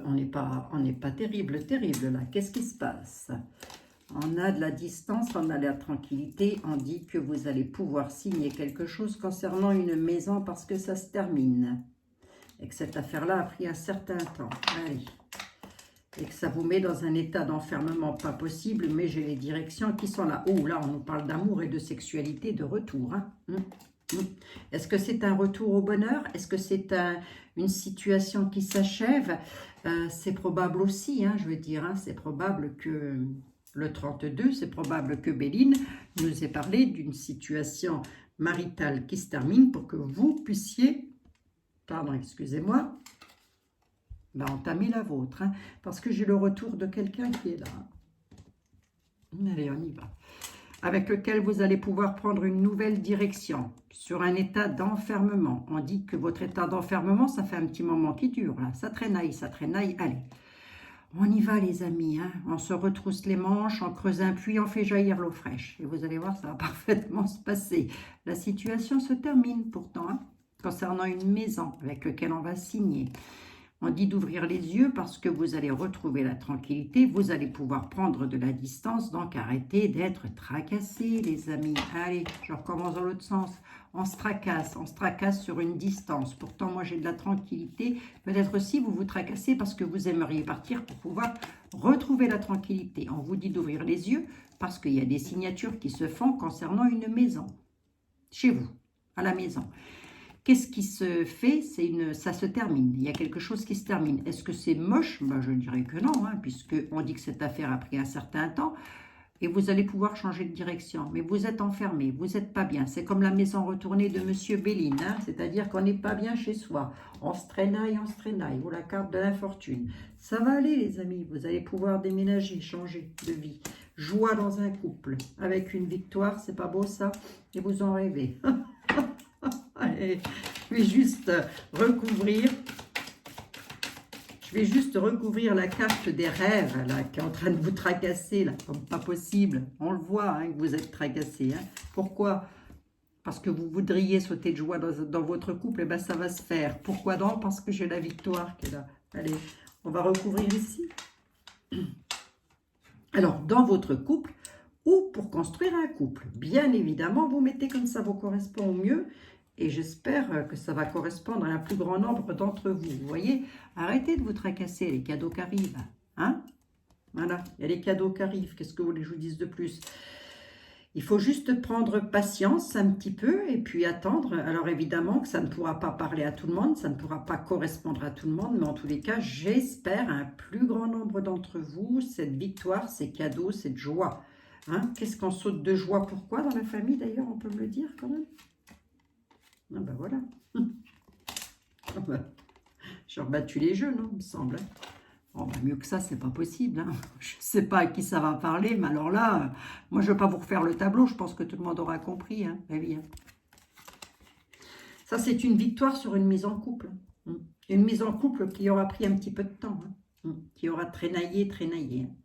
On n'est pas terrible là. Qu'est-ce qui se passe? On a de la distance, on a de la tranquillité. On dit que vous allez pouvoir signer quelque chose concernant une maison parce que ça se termine. Et que cette affaire-là a pris un certain temps. Allez. Et que ça vous met dans un état d'enfermement pas possible, mais j'ai les directions qui sont là. Oh, là, on nous parle d'amour et de sexualité de retour. Hein. Est-ce que c'est un retour au bonheur? Est-ce que c'est une situation qui s'achève? C'est probable aussi, hein, je veux dire. Hein, c'est probable que le 32, c'est probable que Béline nous ait parlé d'une situation maritale qui se termine pour que vous puissiez, pardon, excusez-moi, entamer la vôtre. Hein, parce que j'ai le retour de quelqu'un qui est là. Allez, on y va. Avec lequel vous allez pouvoir prendre une nouvelle direction sur un état d'enfermement. On dit que votre état d'enfermement, ça fait un petit moment qui dure. Là. Ça traînaille. Allez, on y va les amis. Hein. On se retrousse les manches, on creuse un puits, on fait jaillir l'eau fraîche. Et vous allez voir, ça va parfaitement se passer. La situation se termine pourtant, hein, concernant une maison avec laquelle on va signer. On dit d'ouvrir les yeux parce que vous allez retrouver la tranquillité, vous allez pouvoir prendre de la distance, donc arrêtez d'être tracassés, les amis. Allez, je recommence dans l'autre sens. On se tracasse sur une distance. Pourtant, moi, j'ai de la tranquillité. Peut-être aussi, vous vous tracassez parce que vous aimeriez partir pour pouvoir retrouver la tranquillité. On vous dit d'ouvrir les yeux parce qu'il y a des signatures qui se font concernant une maison. Chez vous, à la maison. Qu'est-ce qui se fait? Ça se termine. Il y a quelque chose qui se termine. Est-ce que c'est moche? Ben, je dirais que non, hein, puisqu'on dit que cette affaire a pris un certain temps et vous allez pouvoir changer de direction. Mais vous êtes enfermé, vous n'êtes pas bien. C'est comme la maison retournée de Monsieur Béline, hein, c'est-à-dire qu'on n'est pas bien chez soi. On se traînaille, ou la carte de l'infortune. Ça va aller, les amis. Vous allez pouvoir déménager, changer de vie. Joie dans un couple. Avec une victoire, c'est pas beau ça? Et vous en rêvez. Allez, je vais juste recouvrir la carte des rêves là, qui est en train de vous tracasser, là, comme pas possible. On le voit hein, que vous êtes tracassé. Hein. Pourquoi? Parce que vous voudriez sauter de joie dans votre couple, et bien ça va se faire. Pourquoi donc? Parce que j'ai la victoire qui est là. Allez, on va recouvrir ici. Alors, dans votre couple, ou pour construire un couple, bien évidemment, vous mettez comme ça vous correspond au mieux. Et j'espère que ça va correspondre à un plus grand nombre d'entre vous. Vous voyez, arrêtez de vous tracasser, les cadeaux qui arrivent. Hein? Voilà, il y a les cadeaux qui arrivent. Qu'est-ce que vous voulez que je vous dise de plus? Il faut juste prendre patience un petit peu et puis attendre. Alors évidemment que ça ne pourra pas parler à tout le monde, ça ne pourra pas correspondre à tout le monde, mais en tous les cas, j'espère à un plus grand nombre d'entre vous, cette victoire, ces cadeaux, cette joie. Hein? Qu'est-ce qu'on saute de joie? Pourquoi dans la famille d'ailleurs, on peut me le dire quand même? Ah ben voilà. Ah ben, j'ai rebattu les jeux, non, il me semble. Bon, ben mieux que ça, c'est pas possible. Hein. Je ne sais pas à qui ça va parler, mais alors là, moi, je ne vais pas vous refaire le tableau. Je pense que tout le monde aura compris. Hein, bien. Ça, c'est une victoire sur une mise en couple. Une mise en couple qui aura pris un petit peu de temps. Qui aura traînaillé.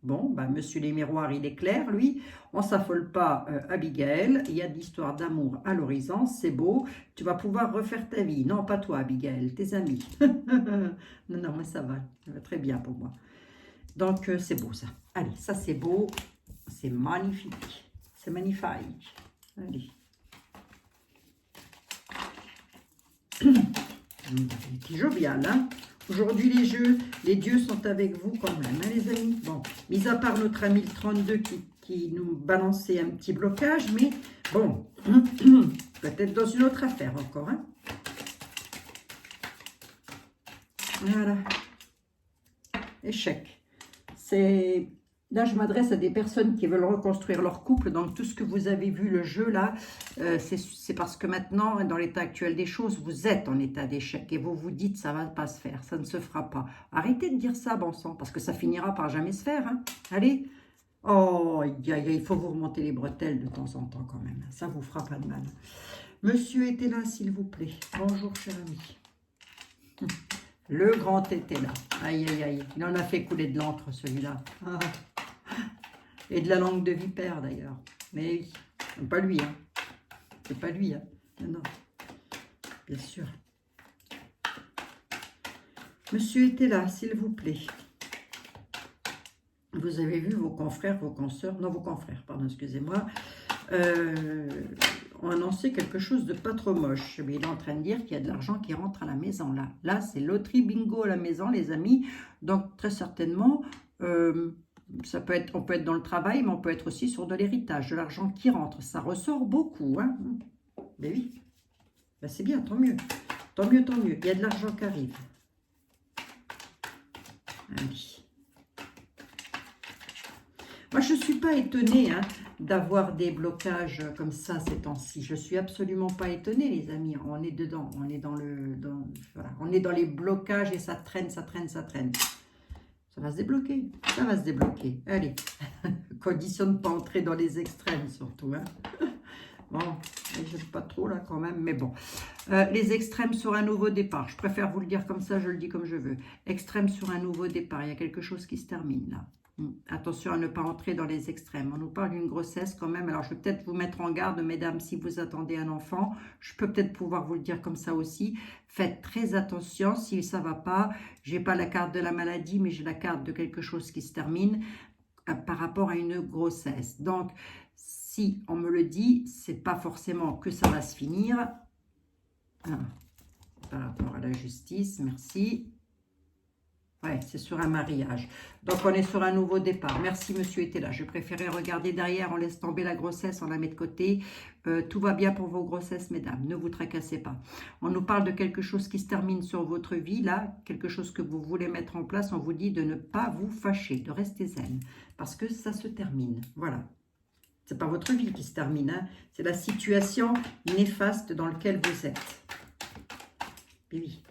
Bon, ben, monsieur les miroirs, il est clair, lui. On ne s'affole pas, Abigail. Il y a de l'histoire d'amour à l'horizon. C'est beau. Tu vas pouvoir refaire ta vie. Non, pas toi, Abigail, tes amis. non, mais ça va très bien pour moi. Donc, c'est beau, ça. Allez, ça, c'est beau. C'est magnifique. C'est magnifique. Allez. C'est jovial, hein. Aujourd'hui, les dieux sont avec vous quand même, hein, les amis. Bon, mis à part notre ami le 32 qui nous balançait un petit blocage, mais bon, peut-être dans une autre affaire encore. Hein. Voilà. Échec. C'est Là, je m'adresse à des personnes qui veulent reconstruire leur couple. Donc, tout ce que vous avez vu, le jeu, là, c'est parce que maintenant, dans l'état actuel des choses, vous êtes en état d'échec. Et vous vous dites, ça ne va pas se faire, ça ne se fera pas. Arrêtez de dire ça, bon sang, parce que ça finira par jamais se faire. Hein. Allez. Oh, il faut vous remonter les bretelles de temps en temps quand même. Ça vous fera pas de mal. Monsieur était là, s'il vous plaît. Bonjour, cher ami. Le grand était là. Aïe, aïe, aïe. Il en a fait couler de l'encre, celui-là. Ah. Et de la langue de vipère, d'ailleurs. Mais oui, pas lui, hein. C'est pas lui, hein. Non, non. Bien sûr. Monsieur était là, s'il vous plaît. Vous avez vu vos confrères, vos consoeurs, non, vos confrères, pardon, excusez-moi, ont annoncé quelque chose de pas trop moche. Mais il est en train de dire qu'il y a de l'argent qui rentre à la maison, là. Là, c'est loterie bingo à la maison, les amis. Donc, très certainement, ça peut être, on peut être dans le travail, mais on peut être aussi sur de l'héritage, de l'argent qui rentre. Ça ressort beaucoup, hein. Mais oui, ben, c'est bien, tant mieux. Tant mieux, tant mieux. Il y a de l'argent qui arrive. Allez. Moi, je ne suis pas étonnée hein, d'avoir des blocages comme ça ces temps-ci. Je ne suis absolument pas étonnée, les amis. On est dedans. On est dans voilà. On est dans les blocages et ça traîne, ça traîne, ça traîne. Ça va se débloquer. Ça va se débloquer. Allez. Condition de ne pas entrer dans les extrêmes, surtout. Hein. Bon, je n'aime pas trop là quand même, mais bon. Les extrêmes sur un nouveau départ. Je préfère vous le dire comme ça, je le dis comme je veux. Extrême sur un nouveau départ. Il y a quelque chose qui se termine là. Attention à ne pas entrer dans les extrêmes. On nous parle d'une grossesse quand même. Alors, je vais peut-être vous mettre en garde, mesdames, si vous attendez un enfant. Je peux peut-être pouvoir vous le dire comme ça aussi. Faites très attention si ça ne va pas. Je n'ai pas la carte de la maladie, mais j'ai la carte de quelque chose qui se termine par rapport à une grossesse. Donc, si on me le dit, c'est pas forcément que ça va se finir. Ah, par rapport à la justice, merci. Ouais, c'est sur un mariage. Donc, on est sur un nouveau départ. Merci, monsieur était là. Je préférais regarder derrière. On laisse tomber la grossesse, on la met de côté. Tout va bien pour vos grossesses, mesdames. Ne vous tracassez pas. On nous parle de quelque chose qui se termine sur votre vie, là. Quelque chose que vous voulez mettre en place. On vous dit de ne pas vous fâcher, de rester zen. Parce que ça se termine. Voilà. Ce n'est pas votre vie qui se termine. Hein. C'est la situation néfaste dans laquelle vous êtes. Et oui.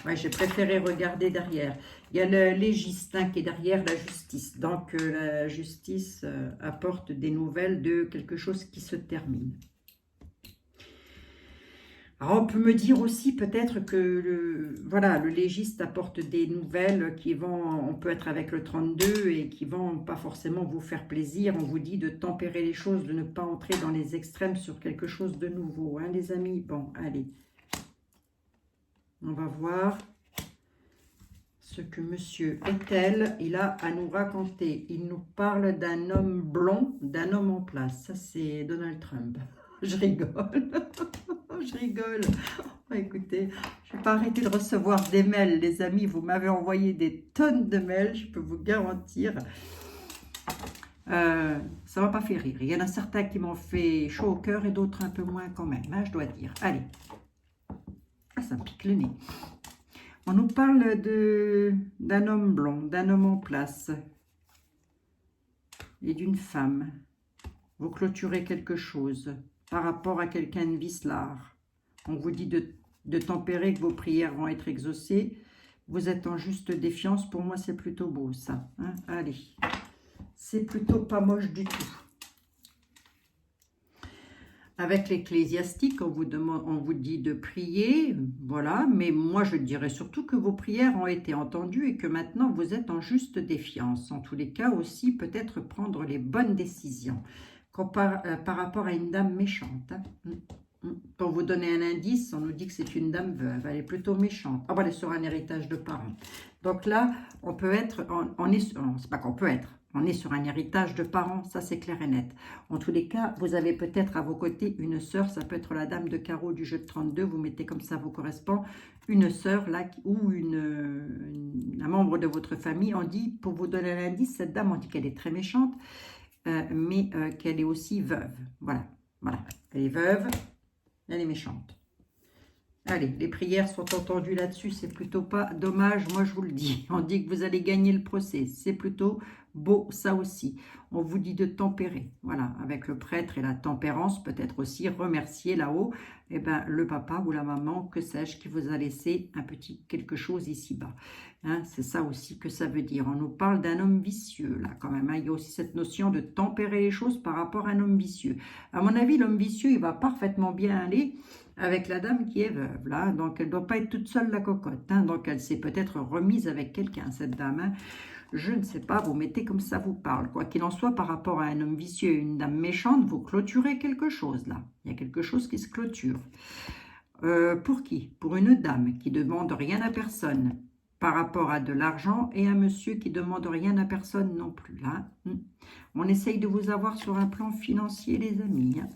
Ouais, j'ai préféré regarder derrière. Il y a le légiste hein, qui est derrière la justice. Donc, la justice apporte des nouvelles de quelque chose qui se termine. Alors, on peut me dire aussi peut-être que le légiste apporte des nouvelles qui vont, on peut être avec le 32 et qui vont pas forcément vous faire plaisir. On vous dit de tempérer les choses, de ne pas entrer dans les extrêmes sur quelque chose de nouveau. Hein, les amis, bon, allez. On va voir ce que monsieur Ethel, il a à nous raconter. Il nous parle d'un homme blond, d'un homme en place. Ça, c'est Donald Trump. Je rigole. Je rigole. Oh, écoutez, je ne vais pas arrêter de recevoir des mails, les amis. Vous m'avez envoyé des tonnes de mails, je peux vous garantir. Ça ne m'a pas fait rire. Il y en a certains qui m'ont fait chaud au cœur et d'autres un peu moins quand même, hein, je dois dire. Allez. Ah, ça me pique le nez. On nous parle d'un homme blond, d'un homme en place et d'une femme. Vous clôturez quelque chose par rapport à quelqu'un de vicelard. On vous dit de tempérer, que vos prières vont être exaucées. Vous êtes en juste défiance. Pour moi, c'est plutôt beau, ça. Hein? Allez. C'est plutôt pas moche du tout. Avec l'ecclésiastique, on vous dit de prier, voilà, mais moi je dirais surtout que vos prières ont été entendues et que maintenant vous êtes en juste défiance. En tous les cas aussi, peut-être prendre les bonnes décisions par rapport à une dame méchante. Hein. Pour vous donner un indice, on nous dit que c'est une dame veuve, elle est plutôt méchante. Ah, elle est sur un héritage de parents. Donc là, on peut être, c'est pas qu'on peut être, on est sur un héritage de parents, ça c'est clair et net. En tous les cas, vous avez peut-être à vos côtés une sœur, ça peut être la dame de carreau du jeu de 32, vous mettez comme ça vous correspond, une sœur là, ou un membre de votre famille. On dit, pour vous donner l'indice, cette dame, on dit qu'elle est très méchante, mais qu'elle est aussi veuve. Voilà, elle est veuve, elle est méchante. Allez, les prières sont entendues là-dessus, c'est plutôt pas dommage, moi je vous le dis. On dit que vous allez gagner le procès, c'est plutôt beau ça aussi. On vous dit de tempérer, voilà, avec le prêtre et la tempérance, peut-être aussi remercier là-haut, eh ben, le papa ou la maman, que sais-je, qui vous a laissé un petit quelque chose ici-bas. Hein, c'est ça aussi que ça veut dire. On nous parle d'un homme vicieux, là, quand même. Hein. Il y a aussi cette notion de tempérer les choses par rapport à un homme vicieux. À mon avis, l'homme vicieux, il va parfaitement bien aller avec la dame qui est veuve, là. Donc, elle ne doit pas être toute seule, la cocotte. Hein. Donc, elle s'est peut-être remise avec quelqu'un, cette dame. Hein. Je ne sais pas, vous mettez comme ça vous parle. Quoi qu'il en soit, par rapport à un homme vicieux et une dame méchante, vous clôturez quelque chose, là. Il y a quelque chose qui se clôture. Pour qui? Pour une dame qui ne demande rien à personne par rapport à de l'argent et un monsieur qui ne demande rien à personne non plus. Là. On essaye de vous avoir sur un plan financier, les amis. Hein.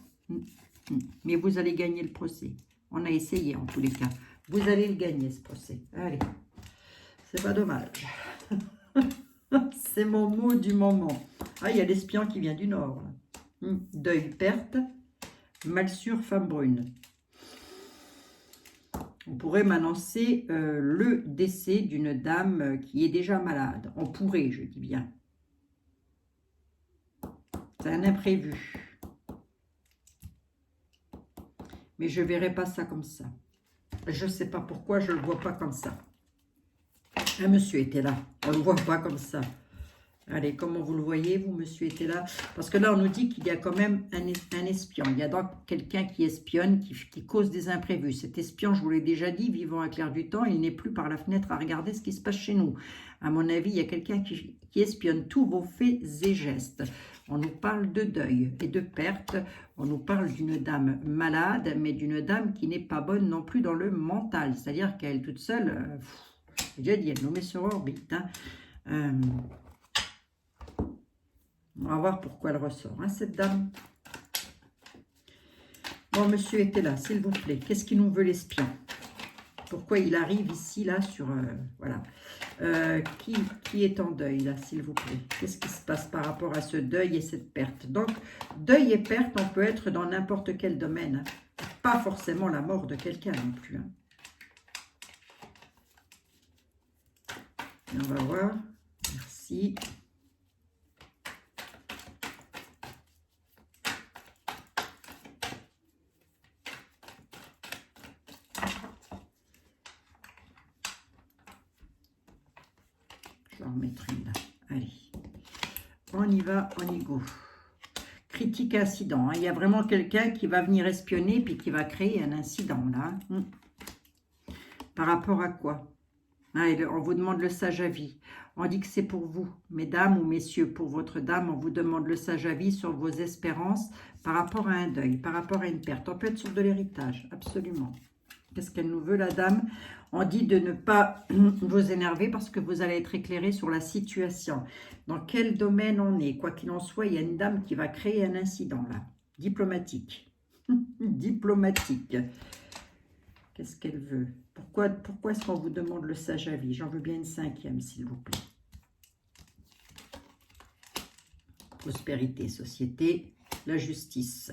Mais vous allez gagner le procès. On a essayé en tous les cas. Vous allez le gagner, ce procès. Allez, c'est pas dommage. C'est mon mot du moment. Ah, il y a l'espion qui vient du Nord. Deuil, perte, malsure, femme brune. On pourrait m'annoncer le décès d'une dame qui est déjà malade. On pourrait, je dis bien. C'est un imprévu. Mais je ne verrai pas ça comme ça. Je ne sais pas pourquoi je ne le vois pas comme ça. Un monsieur était là. On ne le voit pas comme ça. Allez, comment vous le voyez, vous, monsieur était là? Parce que là, on nous dit qu'il y a quand même un espion. Il y a donc quelqu'un qui espionne, qui cause des imprévus. Cet espion, je vous l'ai déjà dit, vivant à clair du temps, il n'est plus par la fenêtre à regarder ce qui se passe chez nous. À mon avis, il y a quelqu'un qui espionne tous vos faits et gestes. On nous parle de deuil et de perte. On nous parle d'une dame malade, mais d'une dame qui n'est pas bonne non plus dans le mental. C'est-à-dire qu'elle toute seule, j'ai déjà dit, elle nous met sur orbite. Hein. On va voir pourquoi elle ressort, hein, cette dame. Bon, monsieur était là, s'il vous plaît. Qu'est-ce qu'il nous veut, l'espion? Pourquoi il arrive ici, là, sur... voilà. Qui est en deuil, là, s'il vous plaît? Qu'est-ce qui se passe par rapport à ce deuil et cette perte? Donc, deuil et perte, on peut être dans n'importe quel domaine. Hein. Pas forcément la mort de quelqu'un non plus. Hein. Et on va voir. Merci. Je vais en mettre une là. Allez. On y va, on y go. Critique incident. Hein. Il y a vraiment quelqu'un qui va venir espionner puis qui va créer un incident là. Par rapport à quoi? Ah, on vous demande le sage avis. On dit que c'est pour vous, mesdames ou messieurs, pour votre dame, on vous demande le sage avis sur vos espérances par rapport à un deuil, par rapport à une perte. On peut être sur de l'héritage, absolument. Qu'est-ce qu'elle nous veut, la dame? On dit de ne pas vous énerver parce que vous allez être éclairé sur la situation. Dans quel domaine on est? Quoi qu'il en soit, il y a une dame qui va créer un incident, là. Diplomatique. Diplomatique. Qu'est-ce qu'elle veut? Pourquoi est-ce qu'on vous demande le sage avis? J'en veux bien une cinquième, s'il vous plaît. Prospérité, société, la justice.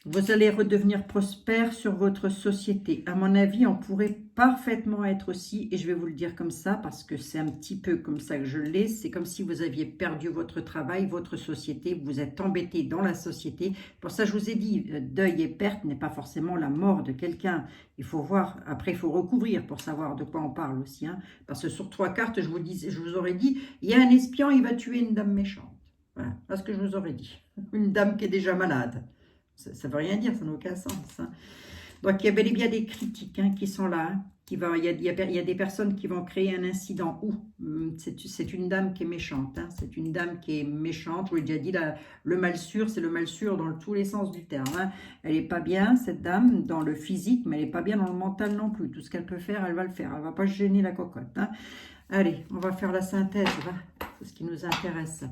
Vous allez redevenir prospère sur votre société. À mon avis, on pourrait parfaitement être aussi, et je vais vous le dire comme ça, parce que c'est un petit peu comme ça que je l'ai, c'est comme si vous aviez perdu votre travail, votre société, vous êtes embêté dans la société. Pour ça, je vous ai dit, deuil et perte n'est pas forcément la mort de quelqu'un. Il faut voir, après il faut recouvrir pour savoir de quoi on parle aussi. Hein, parce que sur 3 cartes, je vous aurais dit, il y a un espion, il va tuer une dame méchante. Voilà, c'est ce que je vous aurais dit. Une dame qui est déjà malade. Ça ne veut rien dire, ça n'a aucun sens. Hein. Donc, il y a bel et bien des critiques hein, qui sont là. Hein, il y a des personnes qui vont créer un incident où c'est une dame qui est méchante. Hein, c'est une dame qui est méchante. Je vous l'ai déjà dit, le mal sûr, c'est le mal sûr dans tous les sens du terme. Hein. Elle n'est pas bien, cette dame, dans le physique, mais elle n'est pas bien dans le mental non plus. Tout ce qu'elle peut faire, elle va le faire. Elle ne va pas se gêner la cocotte. Hein. Allez, on va faire la synthèse. C'est ce qui nous intéresse.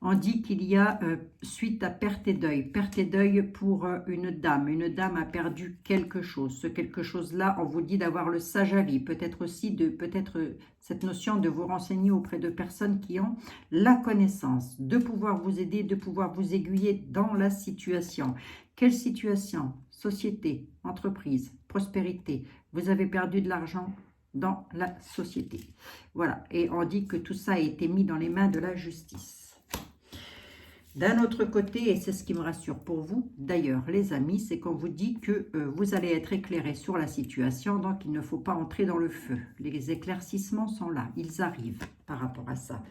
On dit qu'il y a suite à perte et deuil pour une dame. Une dame a perdu quelque chose. Ce quelque chose-là, on vous dit d'avoir le sage avis. Peut-être aussi cette notion de vous renseigner auprès de personnes qui ont la connaissance, de pouvoir vous aider, de pouvoir vous aiguiller dans la situation. Quelle situation? société, entreprise, prospérité. Vous avez perdu de l'argent dans la société. Voilà, et on dit que tout ça a été mis dans les mains de la justice. D'un autre côté, et c'est ce qui me rassure pour vous, d'ailleurs, les amis, c'est qu'on vous dit que vous allez être éclairés sur la situation, donc il ne faut pas entrer dans le feu. Les éclaircissements sont là, ils arrivent par rapport à ça.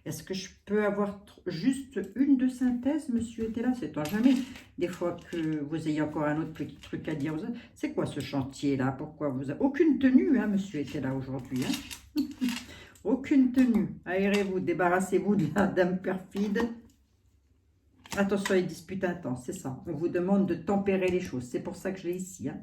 Est-ce que je peux avoir juste une de synthèse, monsieur était là? C'est toi jamais. Des fois que vous ayez encore un autre petit truc à dire. C'est quoi ce chantier-là? Pourquoi vous avez... Aucune tenue, hein, monsieur était là aujourd'hui. Hein. Aucune tenue. Aérez-vous, débarrassez-vous de la dame perfide. Attention, les disputes intenses, c'est ça. On vous demande de tempérer les choses. C'est pour ça que je l'ai ici. Hein.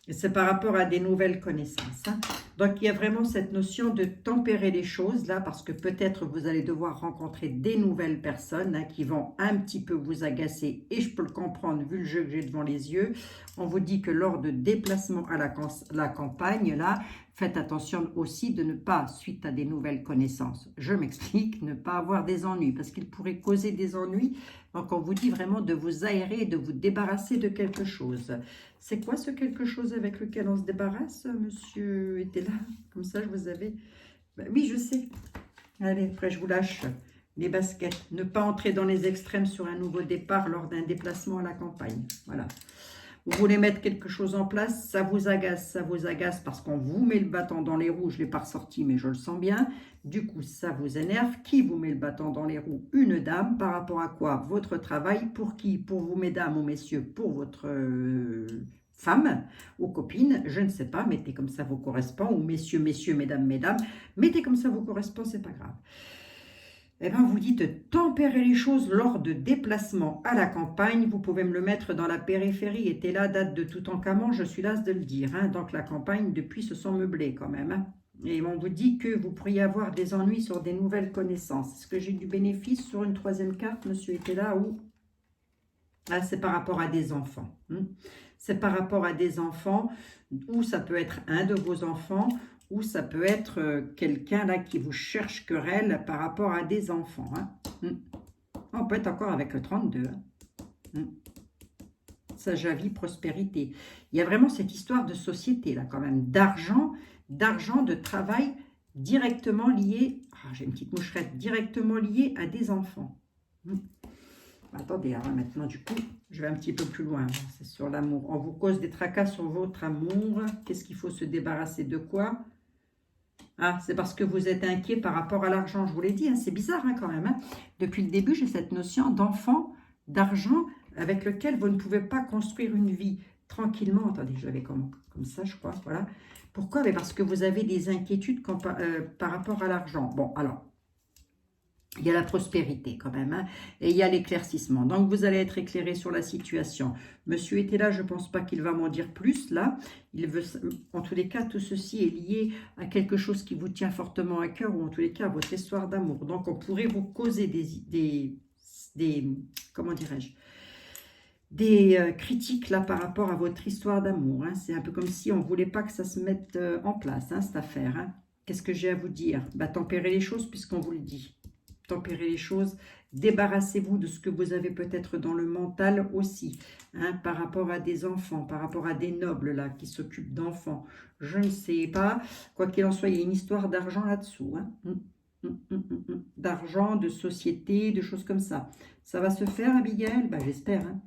Et c'est par rapport à des nouvelles connaissances. Hein. Donc, il y a vraiment cette notion de tempérer les choses là, parce que peut-être vous allez devoir rencontrer des nouvelles personnes hein, qui vont un petit peu vous agacer. Et je peux le comprendre vu le jeu que j'ai devant les yeux. On vous dit que lors de déplacements à la campagne, là, faites attention aussi de ne pas, suite à des nouvelles connaissances, je m'explique, ne pas avoir des ennuis, parce qu'il pourrait causer des ennuis. Donc, on vous dit vraiment de vous aérer et de vous débarrasser de quelque chose. C'est quoi ce quelque chose avec lequel on se débarrasse? Monsieur était là, comme ça, je vous avais... Ben, oui, je sais. Allez, après, je vous lâche les baskets. Ne pas entrer dans les extrêmes sur un nouveau départ lors d'un déplacement à la campagne. Voilà. Vous voulez mettre quelque chose en place, ça vous agace parce qu'on vous met le bâton dans les roues. Je ne l'ai pas ressorti, mais je le sens bien. Du coup, ça vous énerve. Qui vous met le bâton dans les roues? Une dame. Par rapport à quoi? Votre travail. Pour qui? Pour vous, mesdames ou messieurs, pour votre femme ou copine. Je ne sais pas. Mettez comme ça vous correspond. Ou messieurs, messieurs, mesdames, mesdames. Mettez comme ça vous correspond, c'est pas grave. Eh bien, vous dites tempérer les choses lors de déplacements à la campagne. Vous pouvez me le mettre dans la périphérie. Était là, date de Toutankhamon, je suis lasse de le dire. Hein. Donc, la campagne, depuis, se sont meublées quand même. Hein. Et on vous dit que vous pourriez avoir des ennuis sur des nouvelles connaissances. Est-ce que j'ai du bénéfice sur une troisième carte? Monsieur était là ou... Ah, c'est par rapport à des enfants. Hein. C'est par rapport à des enfants, ou ça peut être un de vos enfants, ou ça peut être quelqu'un là qui vous cherche querelle par rapport à des enfants. Hein. On peut être encore avec le 32. Hein. Sage à vie, prospérité. Il y a vraiment cette histoire de société là quand même, d'argent, de travail directement lié, j'ai une petite moucherette, directement lié à des enfants. Attendez, alors maintenant du coup, je vais un petit peu plus loin. C'est sur l'amour. On vous cause des tracas sur votre amour. Qu'est-ce qu'il faut se débarrasser de quoi? Ah, c'est parce que vous êtes inquiet par rapport à l'argent, je vous l'ai dit, hein, c'est bizarre hein, quand même. Hein. Depuis le début, j'ai cette notion d'enfant, d'argent, avec lequel vous ne pouvez pas construire une vie tranquillement. Attendez, je l'avais comme ça, je crois, voilà. Pourquoi? Mais parce que vous avez des inquiétudes par rapport à l'argent. Bon, alors, il y a la prospérité quand même, hein, et il y a l'éclaircissement. Donc, vous allez être éclairé sur la situation. Monsieur était là, je ne pense pas qu'il va m'en dire plus, là. Il veut, en tous les cas, tout ceci est lié à quelque chose qui vous tient fortement à cœur, ou en tous les cas, à votre histoire d'amour. Donc, on pourrait vous causer des comment dirais-je, des critiques, là, par rapport à votre histoire d'amour. Hein. C'est un peu comme si on ne voulait pas que ça se mette en place, hein, cette affaire. Hein. Qu'est-ce que j'ai à vous dire? Bah, tempérez les choses, puisqu'on vous le dit. Tempérer les choses, débarrassez-vous de ce que vous avez peut-être dans le mental aussi, hein, par rapport à des enfants, par rapport à des nobles là qui s'occupent d'enfants, je ne sais pas, quoi qu'il en soit, il y a une histoire d'argent là-dessous, hein. D'argent, de société, de choses comme ça. Ça va se faire, Abigail? Bah, j'espère, hein.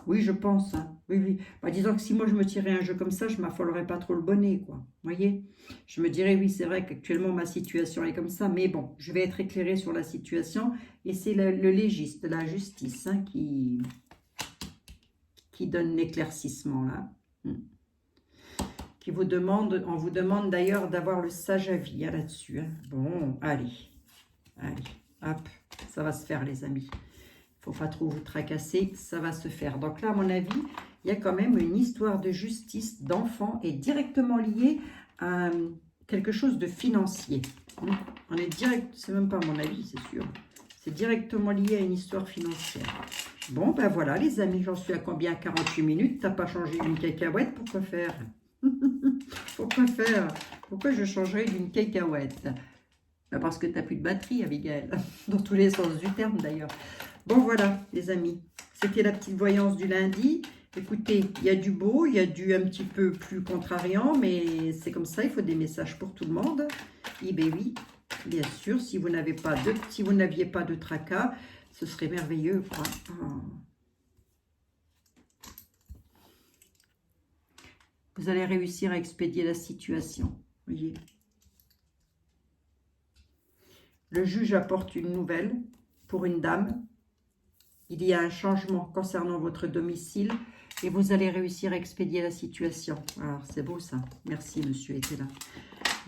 Oui, je pense. Hein. Oui, oui. Bah, disons que si moi je me tirais un jeu comme ça, je ne m'affolerais pas trop le bonnet, quoi. Vous voyez? Je me dirais, oui, c'est vrai qu'actuellement ma situation est comme ça, mais bon, je vais être éclairée sur la situation et c'est le légiste, la justice, hein, qui donne l'éclaircissement, là. Qui vous demande, on vous demande d'ailleurs d'avoir le sage avis hein, là-dessus. Hein. Bon, allez, hop, ça va se faire, les amis. Faut pas trop vous tracasser, ça va se faire. Donc là, à mon avis, il y a quand même une histoire de justice d'enfant et directement liée à quelque chose de financier. On est direct, c'est même pas à mon avis, c'est sûr. C'est directement lié à une histoire financière. Bon, ben voilà, les amis, j'en suis à combien? 48 minutes. T'as pas changé d'une cacahuète, pourquoi faire? Pourquoi faire? Pourquoi je changerais d'une cacahuète? Ben parce que tu n'as plus de batterie, Abigail. Dans tous les sens du terme, d'ailleurs. Bon, voilà, les amis. C'était la petite voyance du lundi. Écoutez, il y a du beau, il y a du un petit peu plus contrariant, mais c'est comme ça, il faut des messages pour tout le monde. Eh bien oui, bien sûr, si vous n'aviez pas de tracas, ce serait merveilleux, quoi. Oh. Vous allez réussir à expédier la situation, voyez. Le juge apporte une nouvelle pour une dame. Il y a un changement concernant votre domicile et vous allez réussir à expédier la situation. Alors, c'est beau ça. Merci, monsieur était là.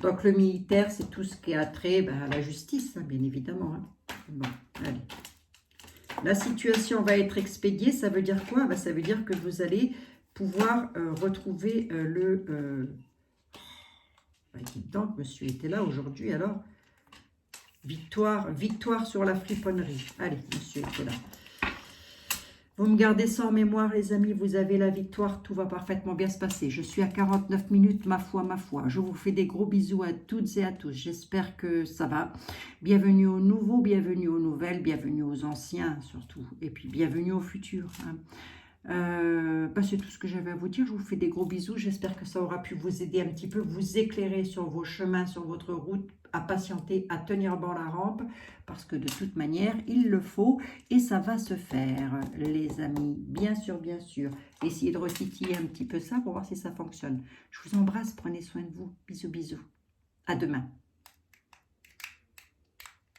Donc, le militaire, c'est tout ce qui a trait à la justice, hein, bien évidemment. Hein. Bon, allez. La situation va être expédiée. Ça veut dire quoi? Ça veut dire que vous allez pouvoir retrouver dites donc, monsieur était là aujourd'hui, alors. Victoire sur la friponnerie. Allez, monsieur était là. Vous me gardez ça en mémoire, les amis, vous avez la victoire, tout va parfaitement bien se passer. Je suis à 49 minutes, ma foi, ma foi. Je vous fais des gros bisous à toutes et à tous. J'espère que ça va. Bienvenue aux nouveaux, bienvenue aux nouvelles, bienvenue aux anciens surtout. Et puis bienvenue aux futurs. Hein. C'est tout ce que j'avais à vous dire. Je vous fais des gros bisous. J'espère que ça aura pu vous aider un petit peu, vous éclairer sur vos chemins, sur votre route, à patienter, à tenir bon la rampe, parce que de toute manière, il le faut et ça va se faire, les amis. Bien sûr, bien sûr. Essayez de retitiller un petit peu ça pour voir si ça fonctionne. Je vous embrasse, prenez soin de vous. Bisous, bisous. À demain.